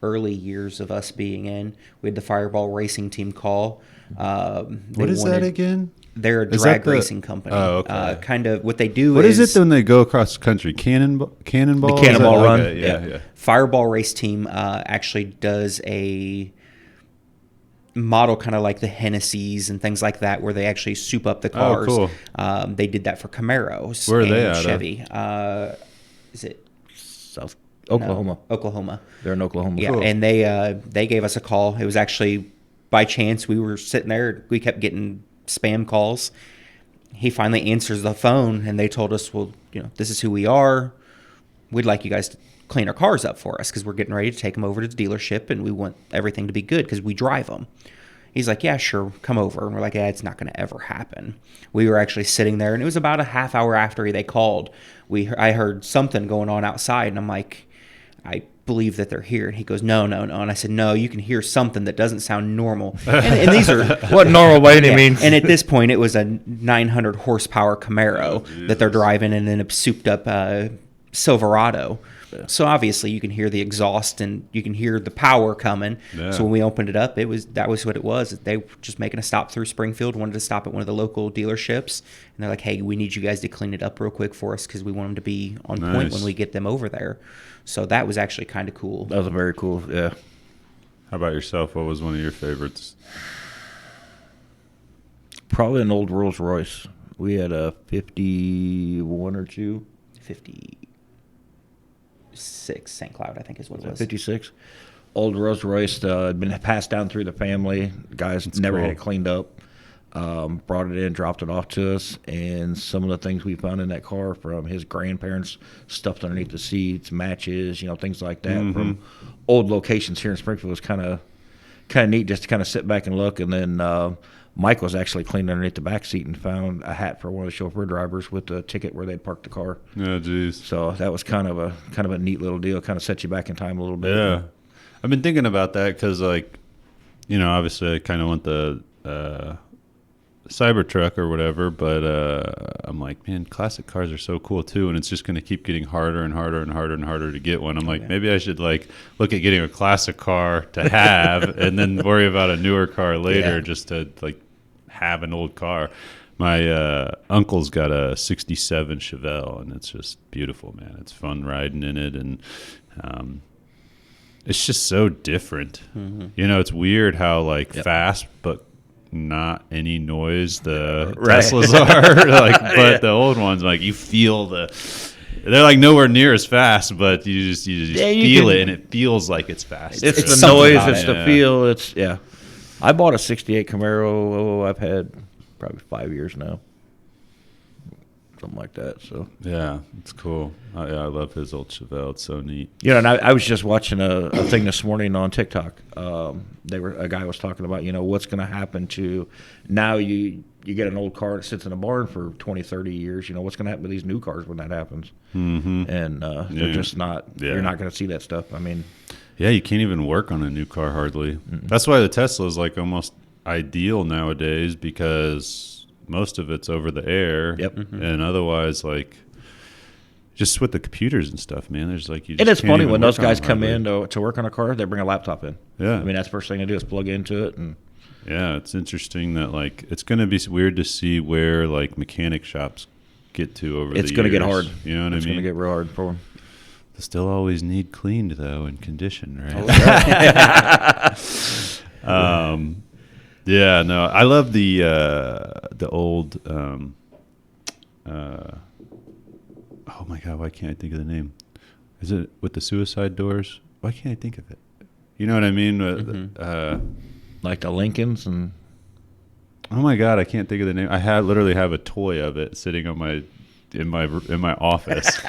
Speaker 3: early years of us being in. We had the Fireball Racing Team call.
Speaker 1: What is that again?
Speaker 3: They're a
Speaker 1: Is
Speaker 3: drag
Speaker 1: that the-
Speaker 3: racing company.
Speaker 1: Oh, okay.
Speaker 3: Kind of what they do
Speaker 1: What is
Speaker 3: is
Speaker 1: it when they go across the country? Cannonball?
Speaker 2: The Cannonball
Speaker 1: Is that-
Speaker 2: Run.
Speaker 1: okay, yeah.
Speaker 3: Fireball Race Team actually does a model kind of like the Hennessy's and things like that, where they actually soup up the cars.
Speaker 1: cool.
Speaker 3: They did that for Camaros.
Speaker 1: Where are
Speaker 3: and
Speaker 1: they out of?
Speaker 3: Chevy. Is it
Speaker 2: South Oklahoma.
Speaker 3: No, Oklahoma.
Speaker 2: They're in Oklahoma.
Speaker 3: Yeah, and they gave us a call. It was actually by chance. We were sitting there. We kept getting spam calls. He finally answers the phone, and they told us, well, this is who we are. We'd like you guys to clean our cars up for us because we're getting ready to take them over to the dealership, and we want everything to be good because we drive them. He's like, yeah, sure, come over. And we're like, yeah, it's not going to ever happen. We were actually sitting there, and it was about a half hour after they called. I heard something going on outside, and I'm like, I believe that they're here. And he goes, no. And I said, no, you can hear something that doesn't sound normal. And these are
Speaker 2: What normal by any
Speaker 3: yeah.
Speaker 2: means.
Speaker 3: And at this point, it was a 900 horsepower Camaro that they're driving, and then a souped up Silverado. So obviously you can hear the exhaust and you can hear the power coming.
Speaker 1: Yeah.
Speaker 3: So when we opened it up, that was what it was. They were just making a stop through Springfield, wanted to stop at one of the local dealerships, and they're like, "Hey, we need you guys to clean it up real quick for us because we want them to be on point
Speaker 1: Nice.
Speaker 3: when we get them over there." So that was actually kind of cool.
Speaker 2: That was a very cool. Yeah.
Speaker 1: How about yourself? What was one of your favorites?
Speaker 2: Probably an old Rolls Royce. We had a 51 or 2.
Speaker 3: 56 St. Cloud, I think is what it was.
Speaker 2: 56. Old Rolls Royce had been passed down through the family. Guys never had it
Speaker 1: cool.
Speaker 2: cleaned up. Brought it in, dropped it off to us, and some of the things we found in that car from his grandparents, stuffed underneath the seats, matches, things like that from old locations here in Springfield was kind of neat just to kind of sit back and look. And then Mike was actually cleaning underneath the back seat and found a hat for one of the chauffeur drivers with the ticket where they'd parked the car.
Speaker 1: Oh, geez.
Speaker 2: So that was kind of a neat little deal. Kind of set you back in time a little bit.
Speaker 1: Yeah. I've been thinking about that because, obviously I kind of want the Cybertruck or whatever, but I'm like, man, classic cars are so cool too, and it's just going to keep getting harder and harder and harder and harder to get one. I'm like, maybe I should look at getting a classic car to have and then worry about a newer car later just to have an old car. My uncle's got a 67 Chevelle, and it's just beautiful, man. It's fun riding in it, and it's just so different. It's weird how fast but not any noise the Teslas are, but the old ones, you feel they're nowhere near as fast, but you just feel it, and it feels like it's fast.
Speaker 2: It's the
Speaker 3: something
Speaker 2: noise,
Speaker 3: about
Speaker 2: it's
Speaker 3: it.
Speaker 2: the feel. I bought a 68 Camaro. I've had probably 5 years now. something like that. So
Speaker 1: Yeah, it's cool. I love his old Chevelle. It's so neat.
Speaker 2: and I was just watching a thing this morning on TikTok. A guy was talking about what's going to happen to now you get an old car that sits in a barn for 20, 30 years. What's going to happen to these new cars when that happens?
Speaker 1: Mm-hmm.
Speaker 2: And they're just not.
Speaker 1: Yeah.
Speaker 2: You're not going to see that stuff. I mean,
Speaker 1: Yeah, you can't even work on a new car hardly. Mm-mm. That's why the Tesla is like almost ideal nowadays, because most of it's over the air.
Speaker 2: Yep.
Speaker 3: Mm-hmm.
Speaker 1: And otherwise, like, just with the computers and stuff, man, there's like, you just
Speaker 2: and it's
Speaker 1: can't
Speaker 2: funny
Speaker 1: even
Speaker 2: when
Speaker 1: work
Speaker 2: those
Speaker 1: on
Speaker 2: guys
Speaker 1: them
Speaker 2: come
Speaker 1: hardly.
Speaker 2: in to work on a car, they bring a laptop in.
Speaker 1: Yeah.
Speaker 2: I mean, that's the first thing they do is plug into it. And
Speaker 1: Yeah, it's interesting that, like, it's going to be weird to see where, like, mechanic shops get to over the years.
Speaker 2: it's going to get hard.
Speaker 1: You know what I mean?
Speaker 2: It's going to get real hard for them.
Speaker 1: They still always need cleaned, though, and conditioned, right? Yeah, no, I love the old. Oh my God, why can't I think of the name? Is it with the suicide doors? Why can't I think of it? You know what I mean?
Speaker 3: Mm-hmm.
Speaker 2: Like the Lincolns and.
Speaker 1: Oh my God, I can't think of the name. I literally have a toy of it sitting on in my office.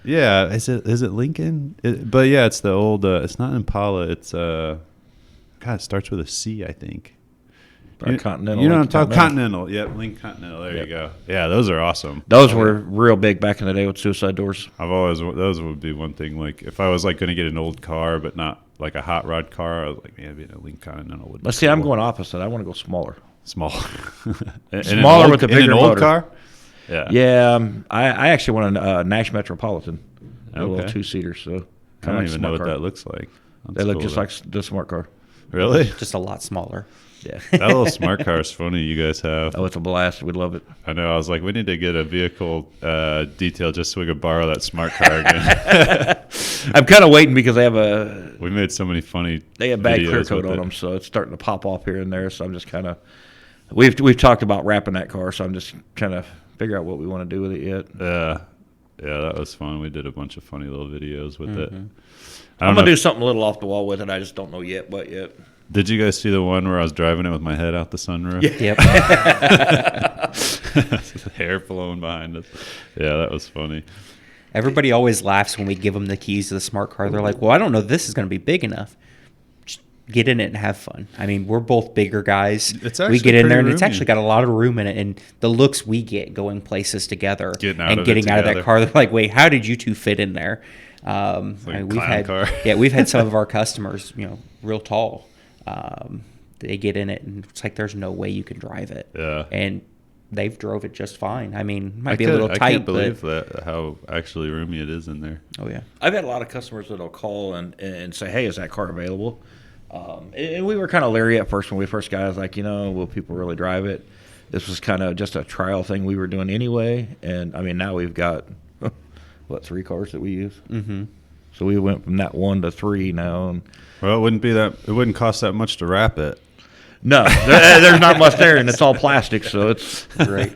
Speaker 1: Yeah, is it Lincoln? But yeah, it's the old. It's not Impala. It's God, it starts with a C, I think.
Speaker 2: Continental.
Speaker 1: You know what I'm talking? Continental. Yep, Lincoln Continental. There you go. Yeah, those are awesome.
Speaker 2: Those were real big back in the day with suicide doors.
Speaker 1: Those would be one thing. Like if I was like going to get an old car, but not like a hot rod car, I was like, maybe a Lincoln Continental would be
Speaker 2: Let's see,
Speaker 1: cool.
Speaker 2: I'm going opposite. I want to go smaller.
Speaker 1: Small.
Speaker 2: Smaller with a bigger
Speaker 1: in an old
Speaker 2: motor.
Speaker 1: car? Yeah.
Speaker 2: Yeah, I actually want a Nash Metropolitan, a little
Speaker 1: Okay.
Speaker 2: 2-seater. So
Speaker 1: I don't even know what that looks like.
Speaker 2: They look just like the smart car.
Speaker 1: Really?
Speaker 3: Just a lot smaller.
Speaker 2: Yeah.
Speaker 1: That little smart car is funny you guys have.
Speaker 2: Oh, it's a blast. We love it.
Speaker 1: I know. I was like, we need to get a vehicle detail just so we could borrow that smart car again.
Speaker 2: I'm kind of waiting because they have
Speaker 1: We made so many funny
Speaker 2: bad clear
Speaker 1: videos
Speaker 2: coat
Speaker 1: with
Speaker 2: on
Speaker 1: it.
Speaker 2: them, so it's starting to pop off here and there. So I'm just kind of we've talked about wrapping that car, so I'm just trying to figure out what we want to do with it yet.
Speaker 1: Yeah, that was fun. We did a bunch of funny little videos with it.
Speaker 2: I'm gonna do something a little off the wall with it. I just don't know yet what yet.
Speaker 1: Did you guys see the one where I was driving it with my head out the sunroof?
Speaker 3: Yep.
Speaker 1: Hair flowing behind us. Yeah, that was funny.
Speaker 3: Everybody always laughs when we give them the keys to the smart car. They're like, well, I don't know if this is going to be big enough. Just get in it and have fun. I mean, we're both bigger guys.
Speaker 1: It's
Speaker 3: we
Speaker 1: actually
Speaker 3: get in there and
Speaker 1: pretty
Speaker 3: it's
Speaker 1: roomy.
Speaker 3: actually got a lot of room in it. And the looks we get going places together
Speaker 1: Getting out
Speaker 3: and
Speaker 1: of it
Speaker 3: getting out of that
Speaker 1: together.
Speaker 3: car, they're like, wait, how did you two fit in there?
Speaker 1: like a
Speaker 3: we've
Speaker 1: clown
Speaker 3: had
Speaker 1: car.
Speaker 3: we've had some of our customers, real tall. They get in it and it's like there's no way you can drive it.
Speaker 1: Yeah.
Speaker 3: And they've drove it just fine. I mean, it might
Speaker 1: I
Speaker 3: be a little tight.
Speaker 1: I can't believe
Speaker 3: but,
Speaker 1: that how actually roomy it is in there.
Speaker 3: oh yeah.
Speaker 2: I've had a lot of customers that'll call and say, "Hey, is that car available?" And we were kind of leery at first when we first got it. I was like, will people really drive it? This was kind of just a trial thing we were doing anyway. And I mean, now we've got 3 cars that we use.
Speaker 3: Mm-hmm.
Speaker 2: So we went from that 1 to 3 now. And
Speaker 1: Well, it wouldn't cost that much to wrap it.
Speaker 2: no, there's not much there, and it's all plastic, so it's
Speaker 3: Great.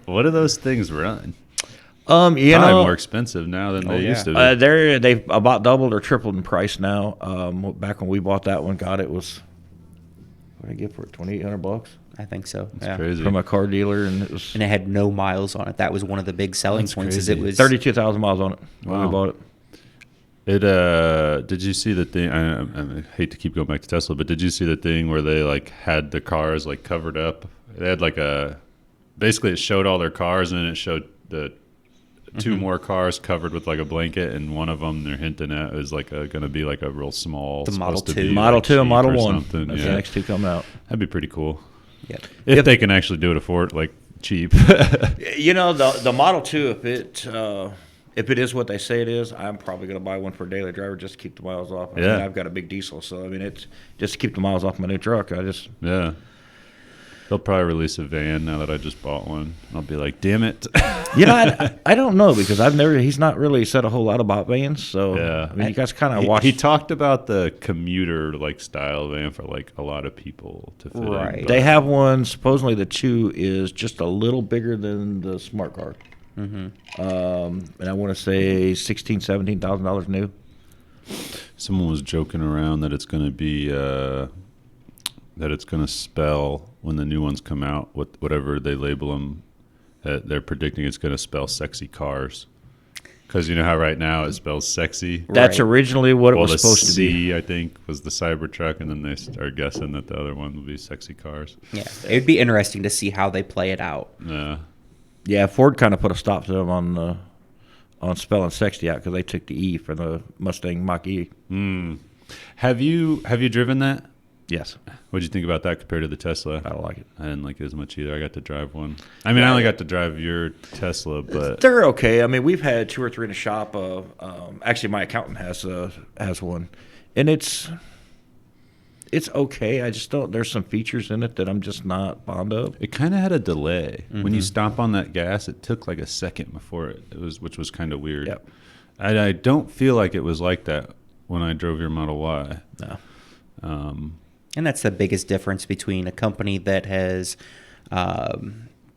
Speaker 1: What do those things run?
Speaker 2: Probably
Speaker 1: Probably more expensive now than they
Speaker 3: yeah.
Speaker 1: used to be.
Speaker 2: they've about doubled or tripled in price now. Back when we bought that one, God, it was what did I get for it? $2,800
Speaker 3: I think so.
Speaker 1: It's
Speaker 3: yeah.
Speaker 1: crazy.
Speaker 2: from a car dealer, and it was
Speaker 3: And it had no miles on it. That was one of the big selling
Speaker 1: That's
Speaker 3: points. Is
Speaker 1: crazy.
Speaker 3: it was
Speaker 2: 32,000 miles on it when we
Speaker 1: Wow.
Speaker 2: bought it.
Speaker 1: Did you see the thing? I hate to keep going back to Tesla, but did you see the thing where they like had the cars like covered up? They had like basically it showed all their cars, and then it showed the 2 more cars covered with like a blanket, and one of them they're hinting at is like going to be like a real small.
Speaker 3: The Model
Speaker 1: supposed to
Speaker 3: 2.
Speaker 1: be,
Speaker 2: Model
Speaker 1: like,
Speaker 2: 2 and
Speaker 1: cheap
Speaker 2: Model
Speaker 1: or
Speaker 2: 1.
Speaker 1: something.
Speaker 2: That's
Speaker 1: Yeah.
Speaker 2: the next 2 coming out.
Speaker 1: That'd be pretty cool
Speaker 3: Yep.
Speaker 1: if they can actually do it cheap.
Speaker 2: The Model 2, if it is what they say it is, I'm probably going to buy one for a daily driver just to keep the miles off. I mean,
Speaker 1: Yeah.
Speaker 2: I've got a big diesel, so I mean it's just to keep the miles off my new truck.
Speaker 1: Yeah. They'll probably release a van now that I just bought one. I'll be like, damn it.
Speaker 2: I don't know because he's not really said a whole lot about vans. So
Speaker 1: Yeah.
Speaker 2: I mean, you guys kind of
Speaker 1: He,
Speaker 2: watch.
Speaker 1: he talked about the commuter like style van for like a lot of people to fit in.
Speaker 3: Right.
Speaker 1: but-
Speaker 2: They have one. Supposedly, the 2 is just a little bigger than the smart car.
Speaker 3: Mm-hmm.
Speaker 2: And I want to say $16,000-$17,000 new.
Speaker 1: Someone was joking around that it's going to be that it's going to spell when the new ones come out, whatever they label them, they're predicting it's going to spell sexy cars. Because you know how right now it spells sexy?
Speaker 2: That's
Speaker 3: Right.
Speaker 2: originally what it
Speaker 1: Well,
Speaker 2: was
Speaker 1: the
Speaker 2: supposed to be.
Speaker 1: C, I think, was the Cybertruck, and then they are guessing that the other one will be sexy cars.
Speaker 3: Yeah, it would be interesting to see how they play it out.
Speaker 1: Yeah.
Speaker 2: Yeah, Ford kind of put a stop to them on spelling sexy out because they took the E for the Mustang Mach-E.
Speaker 1: Have you driven that?
Speaker 2: Yes.
Speaker 1: What did you think about that compared to the Tesla?
Speaker 2: I don't like it.
Speaker 1: I didn't like it as much either. I got to drive one. I mean, I only got to drive your Tesla, but
Speaker 2: They're okay. I mean, we've had 2 or 3 in the shop. Actually, my accountant has one, and it's okay. I just don't. There's some features in it that I'm just not fond of.
Speaker 1: it kind of had a delay. When you stomp on that gas, it took like a second before it was, which was kind of weird.
Speaker 2: Yep.
Speaker 1: I don't feel like it was like that when I drove your Model Y.
Speaker 2: No.
Speaker 3: And that's the biggest difference between a company that has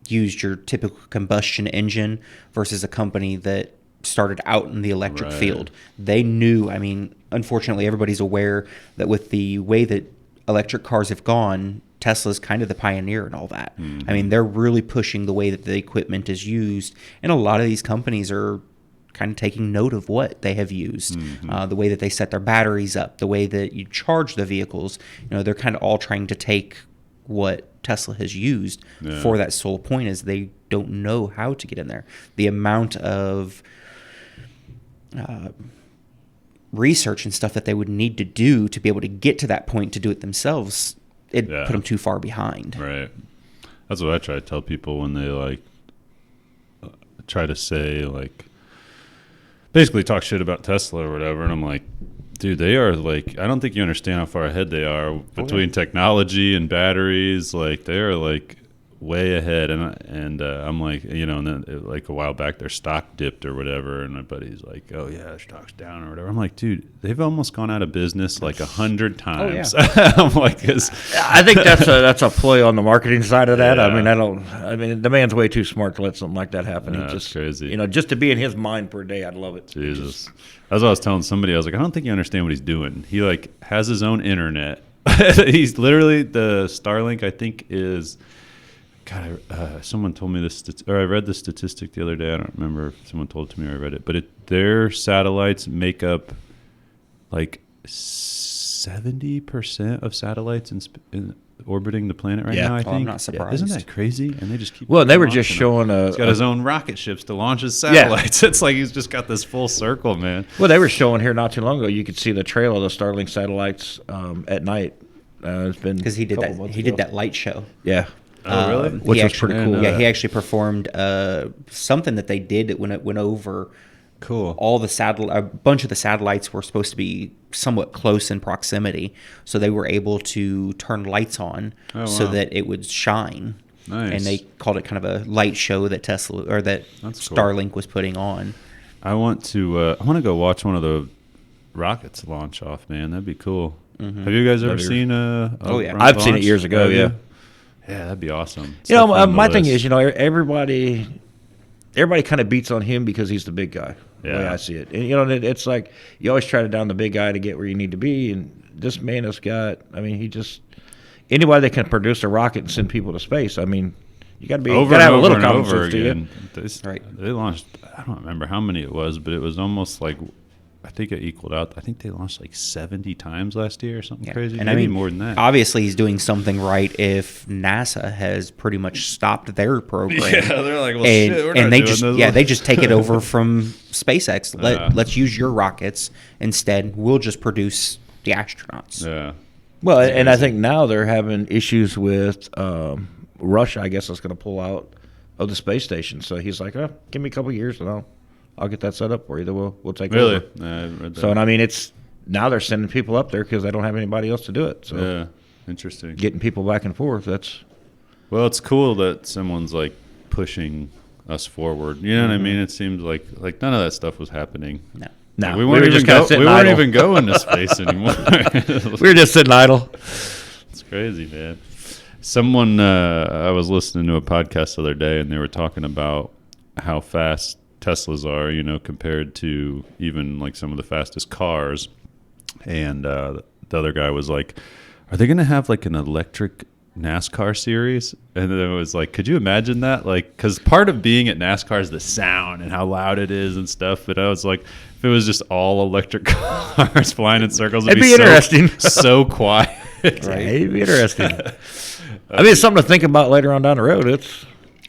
Speaker 3: used your typical combustion engine versus a company that started out in the electric
Speaker 1: Right.
Speaker 3: field. They knew, I mean, unfortunately, everybody's aware that with the way that electric cars have gone, Tesla's kind of the pioneer and all that. I mean, they're really pushing the way that the equipment is used. And a lot of these companies are kind of taking note of what they have used, the way that they set their batteries up, the way that you charge the vehicles. You know, they're kind of all trying to take what Tesla has used for that sole point is they don't know how to get in there. The amount of research and stuff that they would need to do to be able to get to that point to do it themselves, it put them too far behind.
Speaker 1: Right. That's what I try to tell people when they like try to say like basically talk shit about Tesla or whatever, and I'm like, dude, they are like, I don't think you understand how far ahead they are between technology and batteries. Like they are like way ahead, and I'm like, you know, and then like a while back their stock dipped or whatever, and my buddy's like, oh yeah, their stock's down or whatever. I'm like, dude, they've almost gone out of business like 100 times. I'm like,
Speaker 2: I think that's a play on the marketing side of that.
Speaker 1: Yeah.
Speaker 2: I mean, the man's way too smart to let something like that happen.
Speaker 1: Yeah,
Speaker 2: He
Speaker 1: that's crazy.
Speaker 2: You know, just to be in his mind per day, I'd love it.
Speaker 1: Jesus. That's what I was telling somebody. I was like, I don't think you understand what he's doing. He like has his own internet. He's literally the Starlink, I think, is. God, someone told me this, or I read the statistic the other day. I don't remember if someone told it to me or I read it, but their satellites make up like 70% of satellites in orbiting the planet right now. I think.
Speaker 3: I'm not surprised.
Speaker 1: Isn't that crazy? And they just keep.
Speaker 2: Well, they were just
Speaker 1: launching them.
Speaker 2: showing
Speaker 1: He's got his own rocket ships to launch his satellites. It's like he's just got this full circle, man.
Speaker 2: Well, they were showing here not too long ago. You could see the trail of the Starlink satellites at night. It's been
Speaker 3: Because he did that. He did that light show.
Speaker 2: Yeah.
Speaker 1: Oh, really?
Speaker 2: Which
Speaker 3: he
Speaker 2: was
Speaker 3: actually,
Speaker 2: pretty cool.
Speaker 3: Yeah, he actually performed something that they did when it went over.
Speaker 1: Cool.
Speaker 3: All the a bunch of the satellites were supposed to be somewhat close in proximity, so they were able to turn lights on so
Speaker 1: wow.
Speaker 3: that it would shine.
Speaker 1: Nice.
Speaker 3: And they called it kind of a light show that Tesla or that
Speaker 1: That's cool.
Speaker 3: Starlink was putting on.
Speaker 1: I want to go watch one of the rockets launch off, man. That'd be cool. Have you guys ever seen
Speaker 3: Oh, yeah.
Speaker 2: I've seen it years ago,
Speaker 1: Have you?
Speaker 2: yeah.
Speaker 1: Yeah, that'd be awesome. It's
Speaker 2: You know,
Speaker 1: definitely on the
Speaker 2: my thing
Speaker 1: list.
Speaker 2: is, you know, everybody kind of beats on him because he's the big guy. The way
Speaker 1: Yeah.
Speaker 2: I see it, and you know, it's like you always try to down the big guy to get where you need to be, and this man has got. I mean, he just anybody that can produce a rocket and send people to space. I mean, you got to be
Speaker 1: over
Speaker 2: got to
Speaker 1: and
Speaker 2: have a little
Speaker 1: over and
Speaker 2: common
Speaker 1: over
Speaker 2: sense to you.
Speaker 1: again.
Speaker 3: Right.
Speaker 1: They launched. I don't remember how many it was, but it was almost like. I think it equaled out. I think they launched like 70 times last year or something crazy.
Speaker 3: And
Speaker 1: Maybe
Speaker 3: I mean,
Speaker 1: more than that.
Speaker 3: Obviously, he's doing something right if NASA has pretty much stopped their program.
Speaker 1: Yeah, they're like, well,
Speaker 3: and,
Speaker 1: shit, we're
Speaker 3: and
Speaker 1: not
Speaker 3: they
Speaker 1: doing
Speaker 3: just
Speaker 1: this.
Speaker 3: they just take it over from SpaceX.
Speaker 1: Yeah.
Speaker 3: Let's use your rockets instead. We'll just produce the astronauts.
Speaker 1: Yeah.
Speaker 2: Well, and I think now they're having issues with Russia. I guess is going to pull out of the space station. So he's like, oh, give me a couple years and I'll get that set up for you. Then we'll take
Speaker 1: Really?
Speaker 2: over.
Speaker 1: I read that.
Speaker 2: So, and I mean, it's now they're sending people up there because they don't have anybody else to do it. So,
Speaker 1: Yeah. Interesting.
Speaker 2: getting people back and forth, that's
Speaker 1: Well, it's cool that someone's like pushing us forward. You know what I mean? It seems like none of that stuff was happening.
Speaker 3: No.
Speaker 2: no.
Speaker 1: We weren't even going to space anymore.
Speaker 2: We were just sitting idle.
Speaker 1: It's crazy, man. Someone I was listening to a podcast the other day, and they were talking about how fast Teslas are, you know, compared to even like some of the fastest cars. And the other guy was like, "Are they going to have like an electric NASCAR series, and then it was like, could you imagine that? Like, because part of being at NASCAR is the sound and how loud it is and stuff. But I was like, if it was just all electric cars flying in circles,
Speaker 2: it'd be interesting.
Speaker 1: So quiet.
Speaker 2: Right, it'd be interesting. I mean, it's something to think about later on down the road.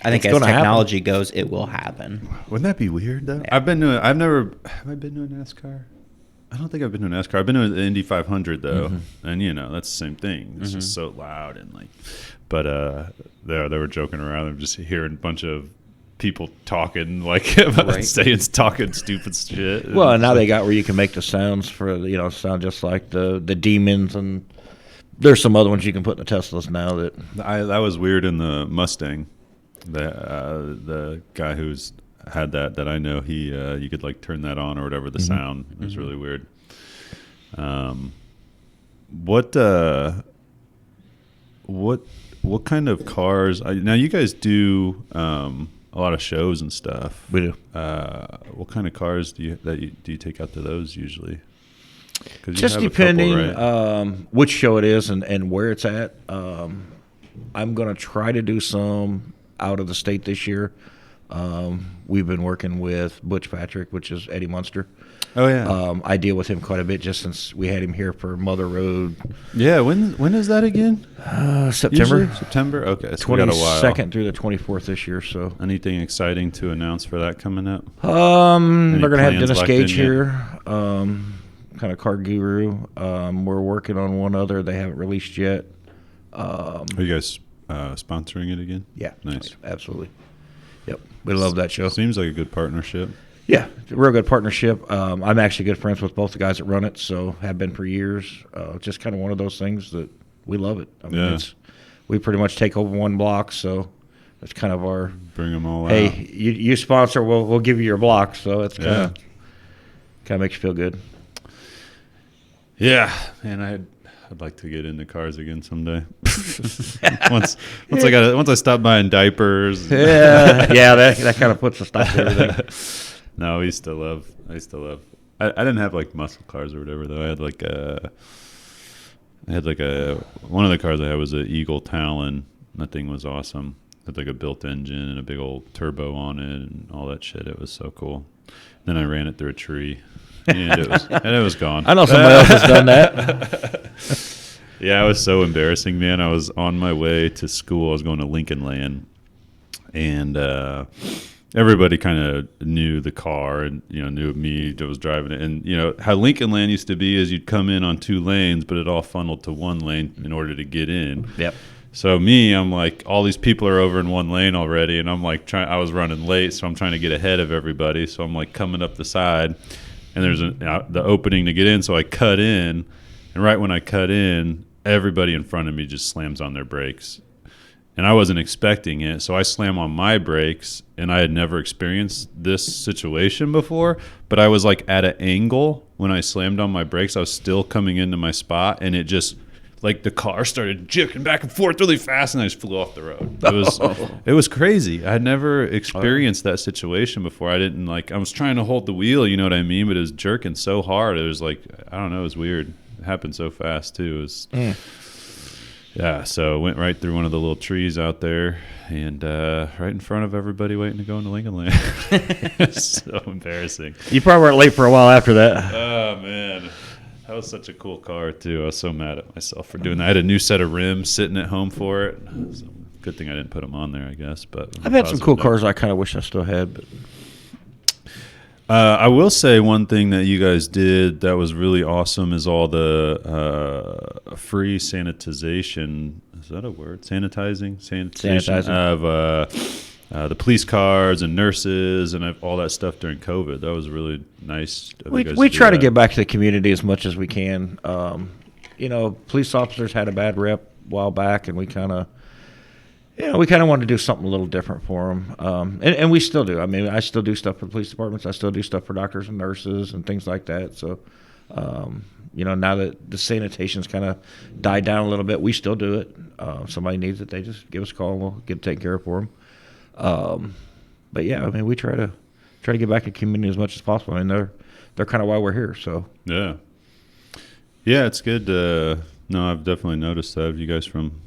Speaker 3: I think as technology goes, it will happen.
Speaker 1: Wouldn't that be weird though?
Speaker 3: Yeah.
Speaker 1: Have I been to a NASCAR? I don't think I've been to a NASCAR. I've been to the Indy 500 though, and that's the same thing. It's just so loud and like, but they were joking around. I'm just hearing a bunch of people talking like talking stupid shit.
Speaker 2: Well, and now they got where you can make the sounds for sound just like the demons, and there's some other ones you can put in the Teslas now
Speaker 1: that was weird in the Mustang. The guy who's had that I know, he you could like turn that on or whatever, the sound. It was really weird. What kind of cars now you guys do a lot of shows and stuff?
Speaker 2: We do.
Speaker 1: What kind of cars do you take out to those usually?
Speaker 2: Just depending which show it is and where it's at. I'm going to try to do some out of the state this year. We've been working with Butch Patrick, which is Eddie Munster.
Speaker 1: Oh yeah.
Speaker 2: I deal with him quite a bit just since we had him here for Mother Road.
Speaker 1: Yeah. When is that again?
Speaker 2: September.
Speaker 1: Usually? September. Okay. So
Speaker 2: 22nd through the 24th this year. So
Speaker 1: anything exciting to announce for that coming up?
Speaker 2: They're going to have Dennis Gage here. Kind of car guru. We're working on one other they haven't released yet.
Speaker 1: Are you guys sponsoring it again?
Speaker 2: Yeah.
Speaker 1: Nice.
Speaker 2: Absolutely. Yep. We love that show.
Speaker 1: Seems like a good partnership.
Speaker 2: Yeah, it's a real good partnership. I'm actually good friends with both the guys that run it, so have been for years. Just kind of one of those things that we love it. I mean, we pretty much take over one block, so it's kind of our
Speaker 1: bring them all
Speaker 2: hey,
Speaker 1: out.
Speaker 2: Hey, you sponsor, we'll give you your block. So it's kind of makes you feel good.
Speaker 1: Yeah, man, I'd like to get into cars again someday. once I stop buying diapers.
Speaker 2: Yeah, that kind of puts a stop to everything.
Speaker 1: No, I used to love. I didn't have like muscle cars or whatever though. I had like one of the cars I had was an Eagle Talon. That thing was awesome. It had like a built engine and a big old turbo on it and all that shit. It was so cool. Then I ran it through a tree. And it was gone.
Speaker 2: I know somebody else has done that.
Speaker 1: Yeah, it was so embarrassing, man. I was on my way to school. I was going to Lincoln Land, and everybody kind of knew the car and knew me that was driving it. And how Lincoln Land used to be is you'd come in on 2 lanes, but it all funneled to 1 lane in order to get in.
Speaker 2: Yep.
Speaker 1: So I'm like, all these people are over in 1 lane already, and I'm like I was running late, so I'm trying to get ahead of everybody. So I'm like coming up the side. And there's the opening to get in, so I cut in. And right when I cut in, everybody in front of me just slams on their brakes. And I wasn't expecting it, so I slam on my brakes, and I had never experienced this situation before. But I was like at an angle when I slammed on my brakes. I was still coming into my spot, and it just like the car started jerking back and forth really fast, and I just flew off the road. It was crazy. I had never experienced that situation before. I was trying to hold the wheel, you know what I mean? But it was jerking so hard. It was like, I don't know, it was weird. It happened so fast too. Yeah, so went right through one of the little trees out there and right in front of everybody waiting to go into Lincoln Land. It's so embarrassing.
Speaker 2: You probably weren't late for a while after that.
Speaker 1: Oh, man. That was such a cool car, too. I was so mad at myself for doing that. I had a new set of rims sitting at home for it. So good thing I didn't put them on there, I guess. But
Speaker 2: I've had some cool cars I kind of wish I still had. But
Speaker 1: I will say one thing that you guys did that was really awesome is all the free sanitization. Is that a word? Sanitization of the police cars and nurses and all that stuff during COVID. That was really nice.
Speaker 2: We try to get back to the community as much as we can. Police officers had a bad rep a while back, and we kind of wanted to do something a little different for them. And we still do. I mean, I still do stuff for police departments. I still do stuff for doctors and nurses and things like that. So, now that the sanitation's kind of died down a little bit, we still do it. If somebody needs it, they just give us a call and we'll get it taken care of for them. But yeah, I mean, we try to get back to the community as much as possible. I mean, they're kind of why we're here. So
Speaker 1: yeah, it's good. No, I've definitely noticed that. You guys from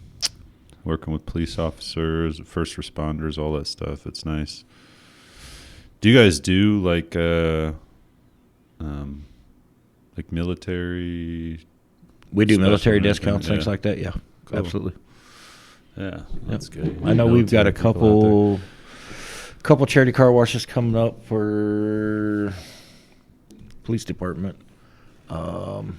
Speaker 1: working with police officers, first responders, all that stuff. It's nice. Do you guys do like military?
Speaker 2: We do military
Speaker 1: Special
Speaker 2: discounts,
Speaker 1: anything?
Speaker 2: things like that. Yeah,
Speaker 1: Cool.
Speaker 2: absolutely.
Speaker 1: Yeah, that's good.
Speaker 2: I know we've got a
Speaker 1: Military people out
Speaker 2: couple charity car washes coming up for police department.
Speaker 1: And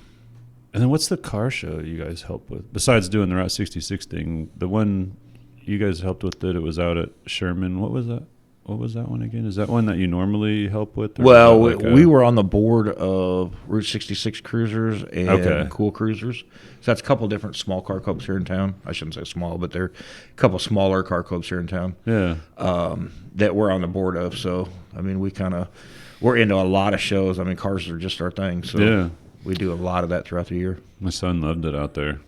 Speaker 1: then what's the car show you guys help with? Besides doing the Route 66 thing, the one you guys helped with that it was out at Sherman. What was that? What was that one again? Is that one that you normally help with? Or
Speaker 2: Well,
Speaker 1: is that like
Speaker 2: we were on the board of Route 66 Cruisers and
Speaker 1: Okay.
Speaker 2: Cool Cruisers. So that's a couple different small car clubs here in town. I shouldn't say small, but they're a couple smaller car clubs here in town
Speaker 1: Yeah.
Speaker 2: that we're on the board of. So, I mean, we're into a lot of shows. I mean, cars are just our thing. So
Speaker 1: Yeah.
Speaker 2: we do a lot of that throughout the year.
Speaker 1: My son loved it out there.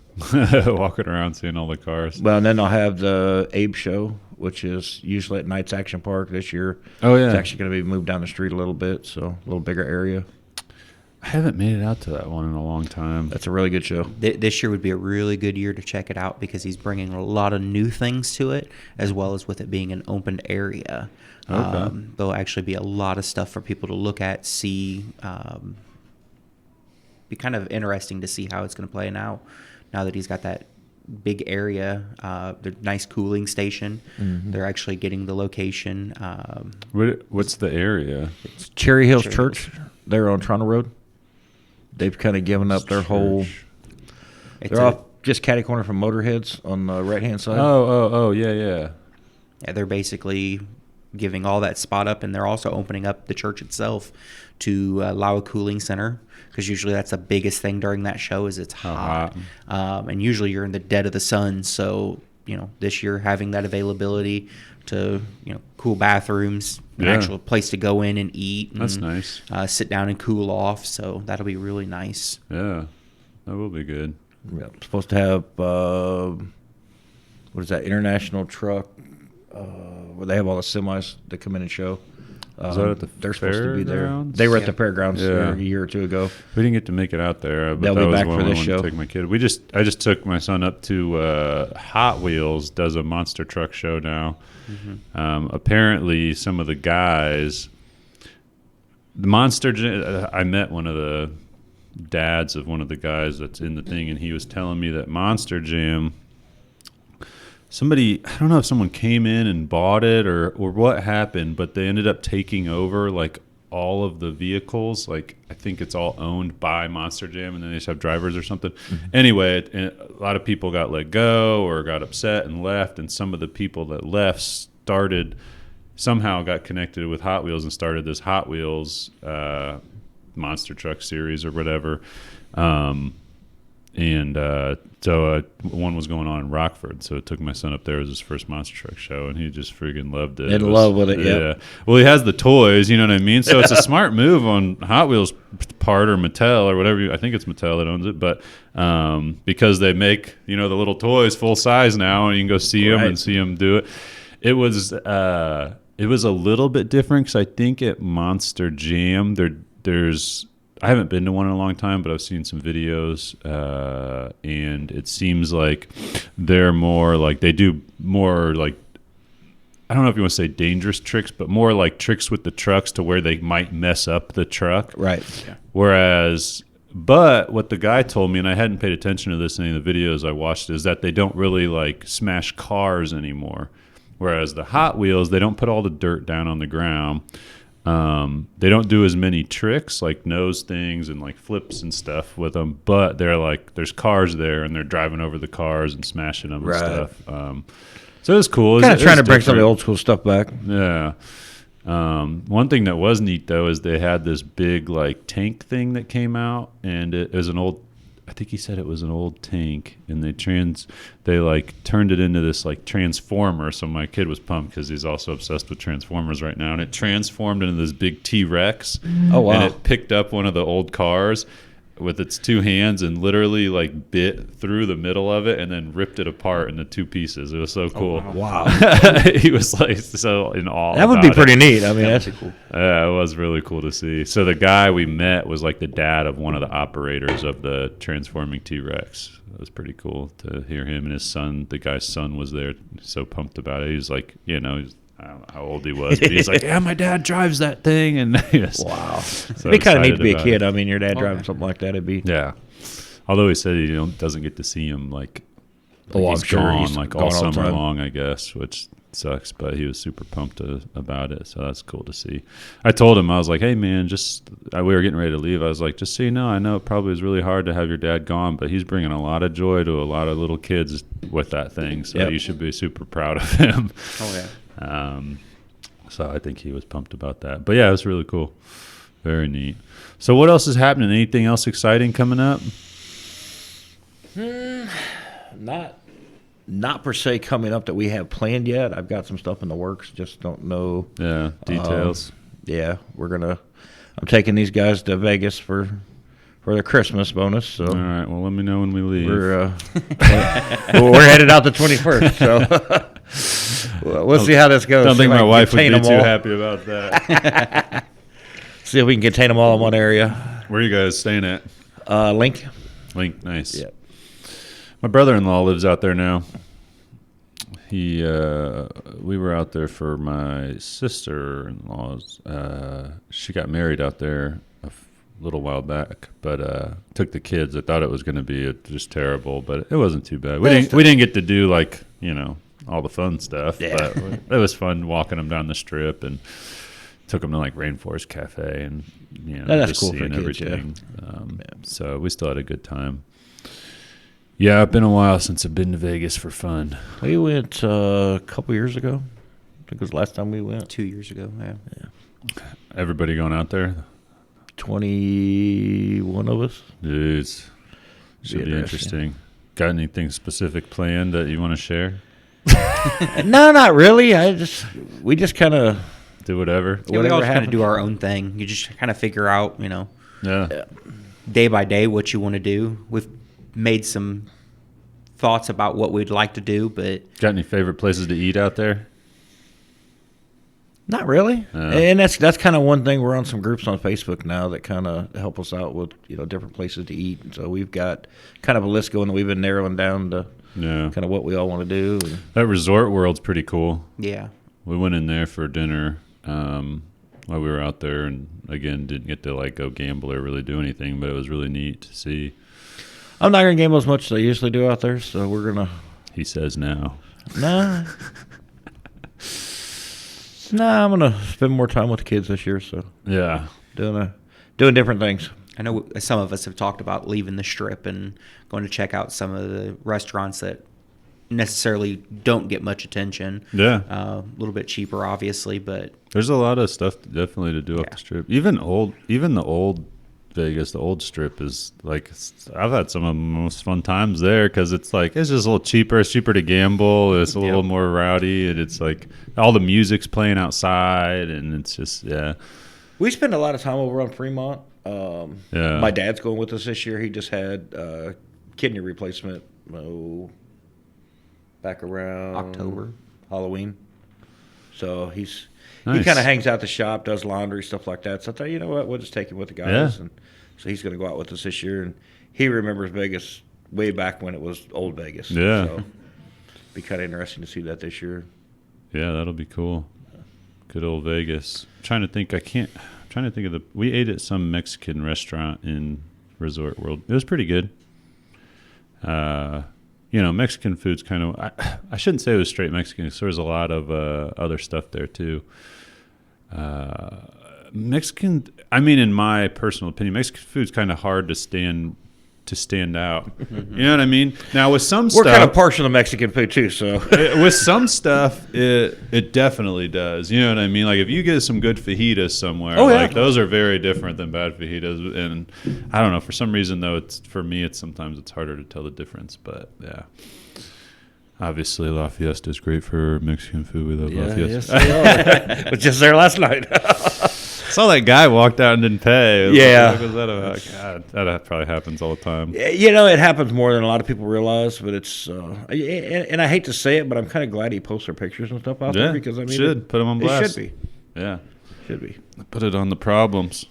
Speaker 1: Walking around seeing all the cars.
Speaker 2: Well, and then I'll have the Abe show, which is usually at Knights Action Park this year.
Speaker 1: Oh, yeah.
Speaker 2: It's actually going to be moved down the street a little bit, so a little bigger area.
Speaker 1: I haven't made it out to that one in a long time.
Speaker 2: That's a really good show.
Speaker 3: This year would be a really good year to check it out because he's bringing a lot of new things to it, as well as with it being an open area.
Speaker 1: Okay.
Speaker 3: There'll actually be a lot of stuff for people to look at, see. Be kind of interesting to see how it's going to play now that he's got that big area, the nice cooling station.
Speaker 2: Mm-hmm.
Speaker 3: They're actually getting the location.
Speaker 1: What's the area?
Speaker 2: It's Cherry Hills
Speaker 3: Cherry
Speaker 2: Church. They're on Toronto Road. They've kind of given up their whole. They're off just catty corner from Motorheads on the right hand side.
Speaker 1: Oh, yeah.
Speaker 3: Yeah, they're basically giving all that spot up, and they're also opening up the church itself to allow a cooling center, because usually that's the biggest thing during that show is it's hot. And usually you're in the dead of the sun, so this year having that availability to cool bathrooms, an
Speaker 1: Yeah.
Speaker 3: actual place to go in and eat, and,
Speaker 1: That's nice.
Speaker 3: sit down and cool off, so that'll be really nice.
Speaker 1: Yeah, that will be good.
Speaker 2: Yeah, supposed to have what is that, international truck where they have all the semis that come in and show.
Speaker 1: Is that at the
Speaker 2: They're supposed to be there.
Speaker 1: fairgrounds?
Speaker 2: They were at
Speaker 3: Yeah.
Speaker 2: the fairgrounds
Speaker 1: Yeah.
Speaker 2: a year or two ago.
Speaker 1: We didn't get to make it out there, but
Speaker 2: They'll
Speaker 1: that
Speaker 2: be
Speaker 1: was
Speaker 2: back
Speaker 1: one
Speaker 2: for
Speaker 1: I
Speaker 2: this
Speaker 1: wanted to
Speaker 2: show.
Speaker 1: take my kid. I just took my son up to Hot Wheels does a monster truck show now. Mm-hmm. Apparently, some of the guys, I met one of the dads of one of the guys that's in the thing, and he was telling me that Monster Jam. Somebody, I don't know if someone came in and bought it or what happened, but they ended up taking over like all of the vehicles. Like I think it's all owned by Monster Jam, and then they just have drivers or something. Mm-hmm. Anyway, a lot of people got let go or got upset and left, and some of the people that left somehow got connected with Hot Wheels and started this Hot Wheels monster truck series or whatever. So one was going on in Rockford, so it took my son up there. It was his first monster truck show, and he just freaking loved it.
Speaker 2: In love with it, yeah.
Speaker 1: Well, he has the toys, you know what I mean? So it's a smart move on Hot Wheels' part or Mattel or whatever. I think it's Mattel that owns it, but because they make, the little toys full size now, and you can go see them and see them do it. It was a little bit different because I think at Monster Jam, there's... I haven't been to one in a long time, but I've seen some videos, and it seems like they're more like they do more like, I don't know if you want to say dangerous tricks, but more like tricks with the trucks to where they might mess up the truck.
Speaker 2: Right.
Speaker 1: Yeah. But what the guy told me, and I hadn't paid attention to this in any of the videos I watched, is that they don't really like smash cars anymore. Whereas the Hot Wheels, they don't put all the dirt down on the ground. They don't do as many tricks like nose things and like flips and stuff with them, but they're like, there's cars there and they're driving over the cars and smashing them and stuff. So it's cool.
Speaker 2: Kind of trying to bring some of the old school stuff back.
Speaker 1: Yeah. One thing that was neat though is they had this big like tank thing that came out, and it was an old, I think he said it was an old tank, and they like turned it into this like transformer. So my kid was pumped because he's also obsessed with Transformers right now, and it transformed into this big T-Rex.
Speaker 2: Oh wow!
Speaker 1: And it picked up one of the old cars, with its two hands and literally like bit through the middle of it and then ripped it apart into two pieces. It was so cool.
Speaker 2: Wow.
Speaker 1: He was like so in awe.
Speaker 2: That would be pretty neat. I mean, that's
Speaker 3: cool.
Speaker 1: Yeah, it was really cool to see. So the guy we met was like the dad of one of the operators of the transforming T-Rex. It was pretty cool to hear him and his son. The guy's son was there, so pumped about it. He was like, I don't know how old he was, but he's like, yeah, my dad drives that thing. And he was,
Speaker 2: wow.
Speaker 1: so
Speaker 2: It'd be kind of neat to be a
Speaker 1: excited
Speaker 2: kid.
Speaker 1: about
Speaker 2: I mean, your dad driving something like that, it'd be.
Speaker 1: it. Yeah. Although he said he doesn't get to see him like
Speaker 2: Oh, I'm
Speaker 1: he's
Speaker 2: sure
Speaker 1: gone
Speaker 2: he's
Speaker 1: like
Speaker 2: gone
Speaker 1: all
Speaker 2: all the
Speaker 1: summer
Speaker 2: time.
Speaker 1: long, I guess, which sucks. But he was super pumped about it, so that's cool to see. I told him, I was like, "Hey, man, we were getting ready to leave. I was like, just so you know, I know it probably is really hard to have your dad gone, but he's bringing a lot of joy to a lot of little kids with that thing. So
Speaker 2: Yep.
Speaker 1: you should be super proud of him."
Speaker 3: Oh yeah.
Speaker 1: So I think he was pumped about that. But yeah, it was really cool. Very neat. So what else is happening? Anything else exciting coming up?
Speaker 2: Not per se coming up that we have planned yet. I've got some stuff in the works. Just don't know.
Speaker 1: Yeah, details.
Speaker 2: Yeah, I'm taking these guys to Vegas for their Christmas bonus. So
Speaker 1: All right. Well, let me know when we leave.
Speaker 2: we're headed out the 21st. So we'll see how this goes.
Speaker 1: I don't think
Speaker 2: See if I
Speaker 1: my
Speaker 2: can
Speaker 1: wife would be
Speaker 2: contain
Speaker 1: too
Speaker 2: them all.
Speaker 1: happy about that.
Speaker 2: See if we can contain them all in one area.
Speaker 1: Where are you guys staying at?
Speaker 2: Link.
Speaker 1: Link, nice.
Speaker 2: Yeah.
Speaker 1: My brother-in-law lives out there now. We were out there for my sister-in-law's. She got married out there a little while back, but took the kids. I thought it was going to be just terrible, but it wasn't too bad. We didn't get to do like all the fun stuff,
Speaker 2: Yeah.
Speaker 1: but it was fun walking them down the strip and took them to like Rainforest Cafe and
Speaker 2: That's
Speaker 1: just
Speaker 2: cool for
Speaker 1: seeing
Speaker 2: kids, yeah.
Speaker 1: everything. So we still had a good time. Yeah, it's been a while since I've been to Vegas for fun.
Speaker 2: We went a couple years ago. I think it was the last time we went.
Speaker 3: 2 years ago. Yeah.
Speaker 1: Everybody going out there?
Speaker 2: 21 of us.
Speaker 1: Dudes, should be
Speaker 2: interesting.
Speaker 1: interesting. Got anything specific planned that you want to share?
Speaker 2: No, not really. We just kind of.
Speaker 1: Do whatever.
Speaker 3: Yeah, we
Speaker 2: Whatever
Speaker 3: all kind of
Speaker 2: happens.
Speaker 3: do our own thing. You just kind of figure out,
Speaker 1: Yeah.
Speaker 3: day by day what you want to do. We've made some thoughts about what we'd like to do, but
Speaker 1: Got any favorite places to eat out there?
Speaker 2: Not really.
Speaker 1: Yeah.
Speaker 2: And that's kind of one thing. We're on some groups on Facebook now that kind of help us out with different places to eat. And so we've got kind of a list going that we've been narrowing down to
Speaker 1: Yeah.
Speaker 2: kind of what we all want to do. And
Speaker 1: That Resort World's pretty cool.
Speaker 3: yeah.
Speaker 1: We went in there for dinner while we were out there, and again, didn't get to like go gamble or really do anything, but it was really neat to see.
Speaker 2: I'm not going to gamble as much as I usually do out there, so we're going to.
Speaker 1: He says now.
Speaker 2: Nah, I'm going to spend more time with the kids this year, so
Speaker 1: Yeah.
Speaker 2: doing different things.
Speaker 3: I know some of us have talked about leaving the strip and going to check out some of the restaurants that necessarily don't get much attention.
Speaker 1: Yeah.
Speaker 3: A little bit cheaper, obviously, but
Speaker 1: There's a lot of stuff definitely to do up
Speaker 3: Yeah.
Speaker 1: the strip. Even the old Vegas, the old strip is like, I've had some of the most fun times there because it's like, it's just a little cheaper. It's cheaper to gamble. It's a little more rowdy, and it's like all the music's playing outside, and it's just, yeah.
Speaker 2: We spend a lot of time over on Fremont.
Speaker 1: Yeah.
Speaker 2: My dad's going with us this year. He just had kidney replacement back around
Speaker 3: October.
Speaker 2: Halloween. So he
Speaker 1: Nice.
Speaker 2: kind of hangs out the shop, does laundry, stuff like that. So I thought, you know what, we'll just take him with the guys.
Speaker 1: Yeah.
Speaker 2: And so he's going to go out with us this year. And he remembers Vegas way back when it was old Vegas.
Speaker 1: Yeah.
Speaker 2: So be kind of interesting to see that this year.
Speaker 1: Yeah, that'll be cool. Good old Vegas. I'm trying to think of we ate at some Mexican restaurant in Resort World. It was pretty good. Mexican food's kind of, I shouldn't say it was straight Mexican, because there was a lot of other stuff there too. Mexican, in my personal opinion, Mexican food's kind of hard to stand out. You know what I mean? Now with some
Speaker 2: We're
Speaker 1: stuff,
Speaker 2: kind of partial to Mexican food too, so.
Speaker 1: with some stuff, it definitely does. You know what I mean? Like if you get some good fajitas somewhere,
Speaker 2: Oh, yeah.
Speaker 1: like those are very different than bad fajitas. And I don't know, for some reason though, for me, sometimes it's harder to tell the difference. But yeah, obviously La Fiesta is great for Mexican food. We love La Fiesta.
Speaker 2: Yes, they are. Was just there last night.
Speaker 1: saw that guy walked out and didn't pay.
Speaker 2: Yeah.
Speaker 1: What was that about? God, that probably happens all the time.
Speaker 2: You know, it happens more than a lot of people realize, but it's and I hate to say it, but I'm kind of glad he posts their pictures and stuff out there because I mean,
Speaker 1: put them on blast.
Speaker 2: It should be.
Speaker 1: Yeah,
Speaker 2: should be.
Speaker 1: Put it on the problems.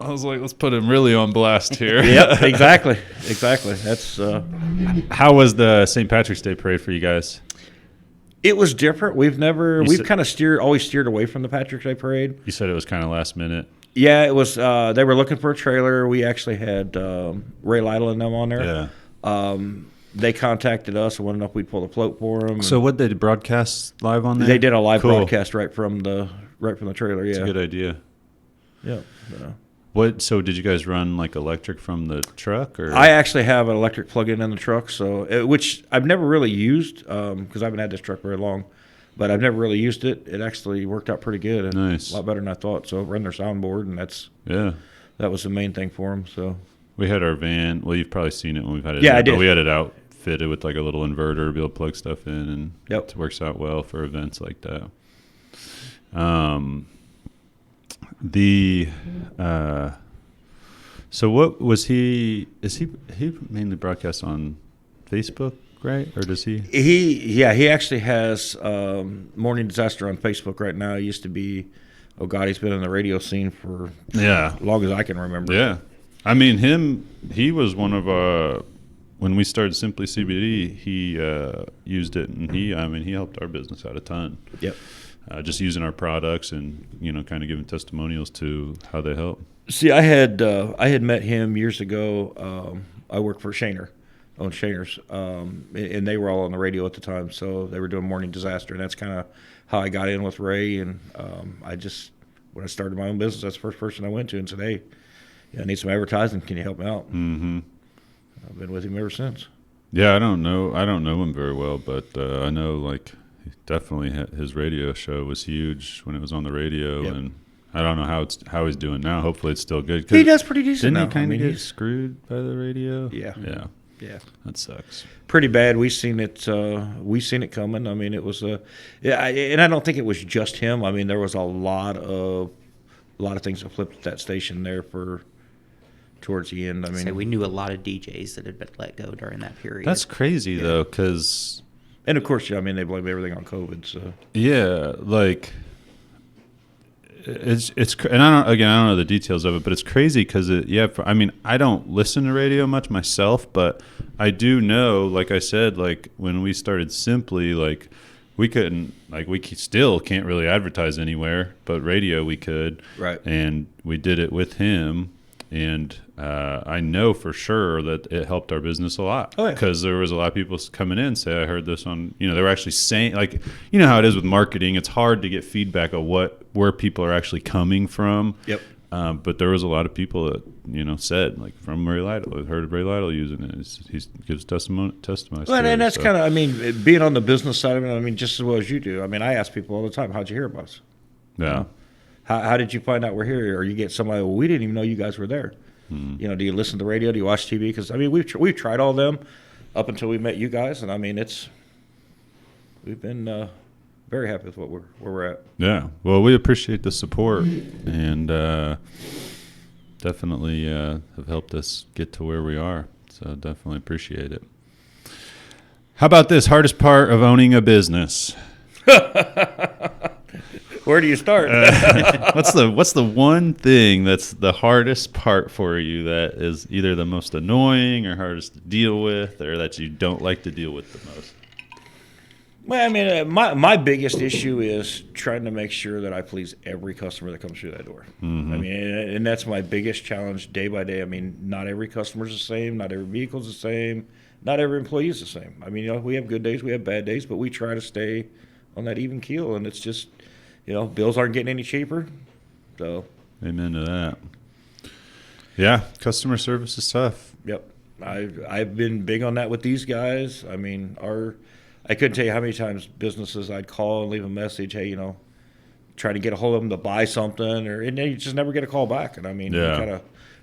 Speaker 1: I was like, let's put him really on blast here.
Speaker 2: Yep, exactly. That's.
Speaker 1: How was the St. Patrick's Day parade for you guys?
Speaker 2: It was different. We've kind of always steered away from the Patrick's Day parade.
Speaker 1: You said it was kind of last minute.
Speaker 2: Yeah, it was. They were looking for a trailer. We actually had Ray Lytle and them on there.
Speaker 1: Yeah.
Speaker 2: They contacted us and wanted to know if we'd pull the float for them.
Speaker 1: So what they broadcast live on there?
Speaker 2: They did a live broadcast right from the trailer. Yeah,
Speaker 1: it's a good idea.
Speaker 2: Yeah.
Speaker 1: What? So did you guys run like electric from the truck, or?
Speaker 2: I actually have an electric plug-in in the truck, which I've never really used because I haven't had this truck very long. But I've never really used it. It actually worked out pretty good. And
Speaker 1: nice.
Speaker 2: A lot better than I thought. So run their soundboard, and that was the main thing for them. So
Speaker 1: we had our van. Well, you've probably seen it when we've had it.
Speaker 2: Yeah, I did.
Speaker 1: But we had it outfitted with like a little inverter, be able to plug stuff in, and it works out well for events like that. So what was he? Is he mainly broadcast on Facebook, right? Or does he?
Speaker 2: He actually has Morning Disaster on Facebook right now. He used to be, oh God, he's been in the radio scene for as long as I can remember.
Speaker 1: Yeah, I mean he was one of when we started Simply CBD, he used it, and he helped our business out a ton.
Speaker 2: Yep.
Speaker 1: Just using our products and kind of giving testimonials to how they help.
Speaker 2: See, I had met him years ago. I worked for Shaner, owned Shaner's, and they were all on the radio at the time, so they were doing Morning Disaster, and that's kind of how I got in with Ray. And when I started my own business, that's the first person I went to and said, "Hey, I need some advertising. Can you help me out?"
Speaker 1: Mm-hmm.
Speaker 2: I've been with him ever since.
Speaker 1: Yeah, I don't know him very well, but I know definitely his radio show was huge when it was on the radio, and I don't know how he's doing now. Hopefully, it's still good.
Speaker 2: He does pretty decent now.
Speaker 1: Didn't he kind of get screwed by the radio?
Speaker 2: Yeah.
Speaker 1: That sucks.
Speaker 2: Pretty bad. We seen it coming. I mean, it was and I don't think it was just him. I mean, there was a lot of things that flipped at that station there towards the end. I mean,
Speaker 3: we knew a lot of DJs that had been let go during that period.
Speaker 1: That's crazy though, because.
Speaker 2: And of course, I mean, they blame everything on COVID. So
Speaker 1: yeah, it's and I don't know the details of it, but it's crazy because I mean, I don't listen to radio much myself, but I do know, like I said, when we started Simply, we couldn't, we still can't really advertise anywhere, but radio we could,
Speaker 2: right?
Speaker 1: And we did it with him. And I know for sure that it helped our business a lot because there was a lot of people coming in say, I heard this on, they were actually saying, how it is with marketing. It's hard to get feedback of where people are actually coming from.
Speaker 2: Yep.
Speaker 1: But there was a lot of people that, said, from Ray Lytle, I heard Ray Lytle using it. He gives testimony.
Speaker 2: Well, and that's kind of, I mean, being on the business side of it, I mean, just as well as you do. I mean, I ask people all the time, how'd you hear about us?
Speaker 1: Yeah.
Speaker 2: How did you find out we're here? Or you get somebody, well, we didn't even know you guys were there.
Speaker 1: Mm-hmm.
Speaker 2: Do you listen to the radio? Do you watch TV? Because, I mean, we've tried all them up until we met you guys. And, I mean, we've been very happy with where we're at.
Speaker 1: Yeah. Well, we appreciate the support and definitely have helped us get to where we are. So definitely appreciate it. How about this? Hardest part of owning a business?
Speaker 2: Where do you start?
Speaker 1: What's the one thing that's the hardest part for you that is either the most annoying or hardest to deal with, or that you don't like to deal with the most?
Speaker 2: Well, I mean, my biggest issue is trying to make sure that I please every customer that comes through that door.
Speaker 1: Mm-hmm.
Speaker 2: I mean, and that's my biggest challenge day by day. I mean, not every customer's the same, not every vehicle's the same, not every employee is the same. I mean, we have good days, we have bad days, but we try to stay on that even keel, and it's just. Bills aren't getting any cheaper, so.
Speaker 1: Amen to that. Yeah, customer service is tough.
Speaker 2: Yep, I've been big on that with these guys. I mean, I couldn't tell you how many times businesses I'd call and leave a message, hey, trying to get a hold of them to buy something, and then you just never get a call back. And I mean,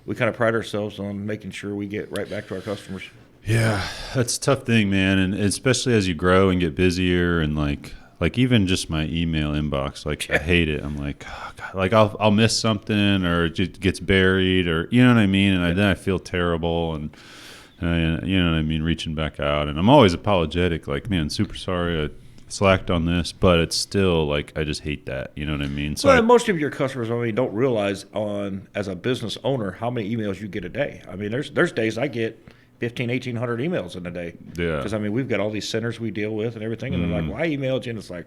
Speaker 2: we kind of pride ourselves on making sure we get right back to our customers.
Speaker 1: Yeah, that's a tough thing, man, and especially as you grow and get busier and like like even just my email inbox, like I hate it. I'm like, oh, God. Like I'll miss something, or it just gets buried, or you know what I mean. And then I feel terrible, and you know what I mean, reaching back out. And I'm always apologetic, like, man, super sorry I slacked on this, but it's still like I just hate that. You know what I mean? So
Speaker 2: most of your customers, I mean, don't realize as a business owner how many emails you get a day. I mean, there's days I get 1,800 emails in a day.
Speaker 1: Yeah.
Speaker 2: Because, I mean, we've got all these centers we deal with and everything. And they're like, well, I emailed you. And it's like,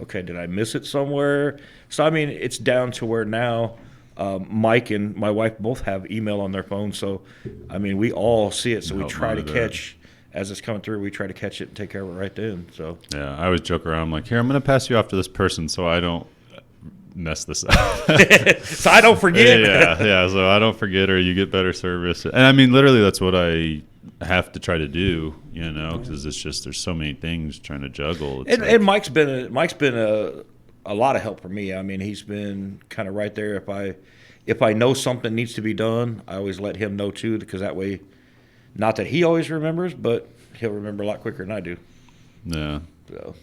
Speaker 2: okay, did I miss it somewhere? So, I mean, it's down to where now Mike and my wife both have email on their phone. So, I mean, we all see it. So we try to catch, as it's coming through, we try to catch it and take care of it right then. So
Speaker 1: yeah, I always joke around. I'm like, here, I'm going to pass you off to this person so I don't mess this up.
Speaker 2: So I don't forget.
Speaker 1: Yeah, so I don't forget, or you get better service. And I mean, literally, that's what I have to try to do, you know, because it's just there's so many things trying to juggle.
Speaker 2: And Mike's been a lot of help for me. I mean, he's been kind of right there. If I know something needs to be done, I always let him know too, because that way, not that he always remembers, but he'll remember a lot quicker than I do.
Speaker 1: Yeah.
Speaker 2: So.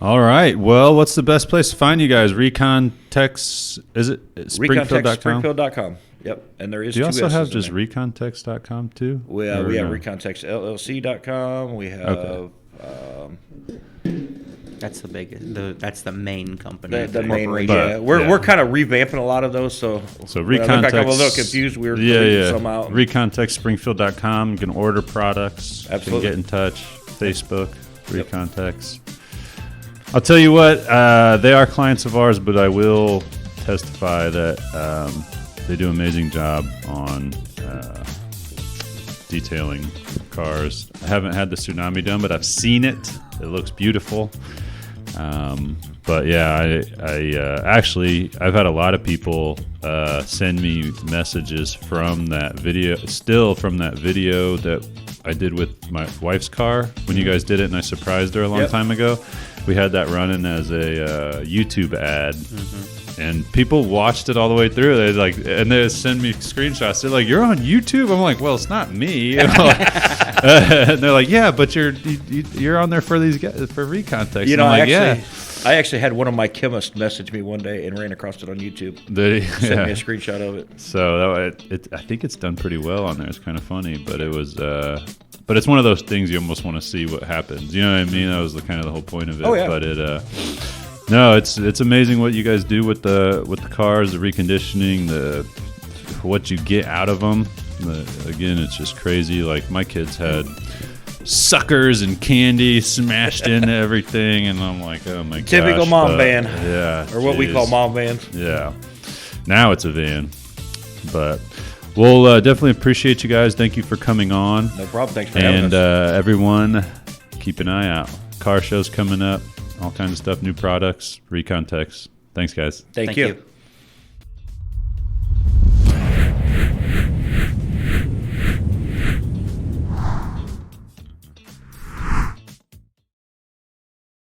Speaker 1: All right. Well, what's the best place to find you guys? Recon Techs, is it Springfield.com?
Speaker 2: Springfield.com. Yep. And there is
Speaker 1: Do you also have just
Speaker 2: there.
Speaker 1: ReconTechs.com too?
Speaker 2: We have Recon Techs LLC.com. We have
Speaker 3: That's the biggest. That's the main company.
Speaker 2: the main one.
Speaker 1: But,
Speaker 2: Yeah. We're kind of revamping a lot of those. So
Speaker 1: Recon Techs.
Speaker 2: I'm a little confused. We were leaving some out.
Speaker 1: Recon Techs Springfield.com. You can order products.
Speaker 2: Absolutely.
Speaker 1: You can get in touch. Facebook. Recon Techs. I'll tell you what, they are clients of ours, but I will testify that they do an amazing job on detailing cars. I haven't had the Tsunami done, but I've seen it. It looks beautiful. But yeah, I've had a lot of people send me messages from that video, that I did with my wife's car when you guys did it, and I surprised her a long time ago. We had that running as a YouTube ad, and people watched it all the way through. They send me screenshots. They're like, "You're on YouTube?" I'm like, "Well, it's not me." And they're like, "Yeah, but you're on there for these guys, for Recon Techs."
Speaker 2: You know,
Speaker 1: I
Speaker 2: actually had one of my chemists message me one day and ran across it on YouTube. Sent me a screenshot of it.
Speaker 1: So I think it's done pretty well on there. It's kind of funny, but it was. But it's one of those things you almost want to see what happens. You know what I mean? That was kind of the whole point of it.
Speaker 2: Oh, yeah.
Speaker 1: But no, it's amazing what you guys do with the cars, the reconditioning, what you get out of them. Again, it's just crazy. Like my kids had suckers and candy smashed into everything, and I'm like, oh my god,
Speaker 2: typical mom van.
Speaker 1: Yeah,
Speaker 2: or what we call mom vans.
Speaker 1: Yeah, now it's a van, but. We'll definitely appreciate you guys. Thank you for coming on.
Speaker 2: No problem. Thanks for having us.
Speaker 1: And everyone, keep an eye out. Car shows coming up, all kinds of stuff, new products, Recon Techs. Thanks, guys.
Speaker 2: Thank you.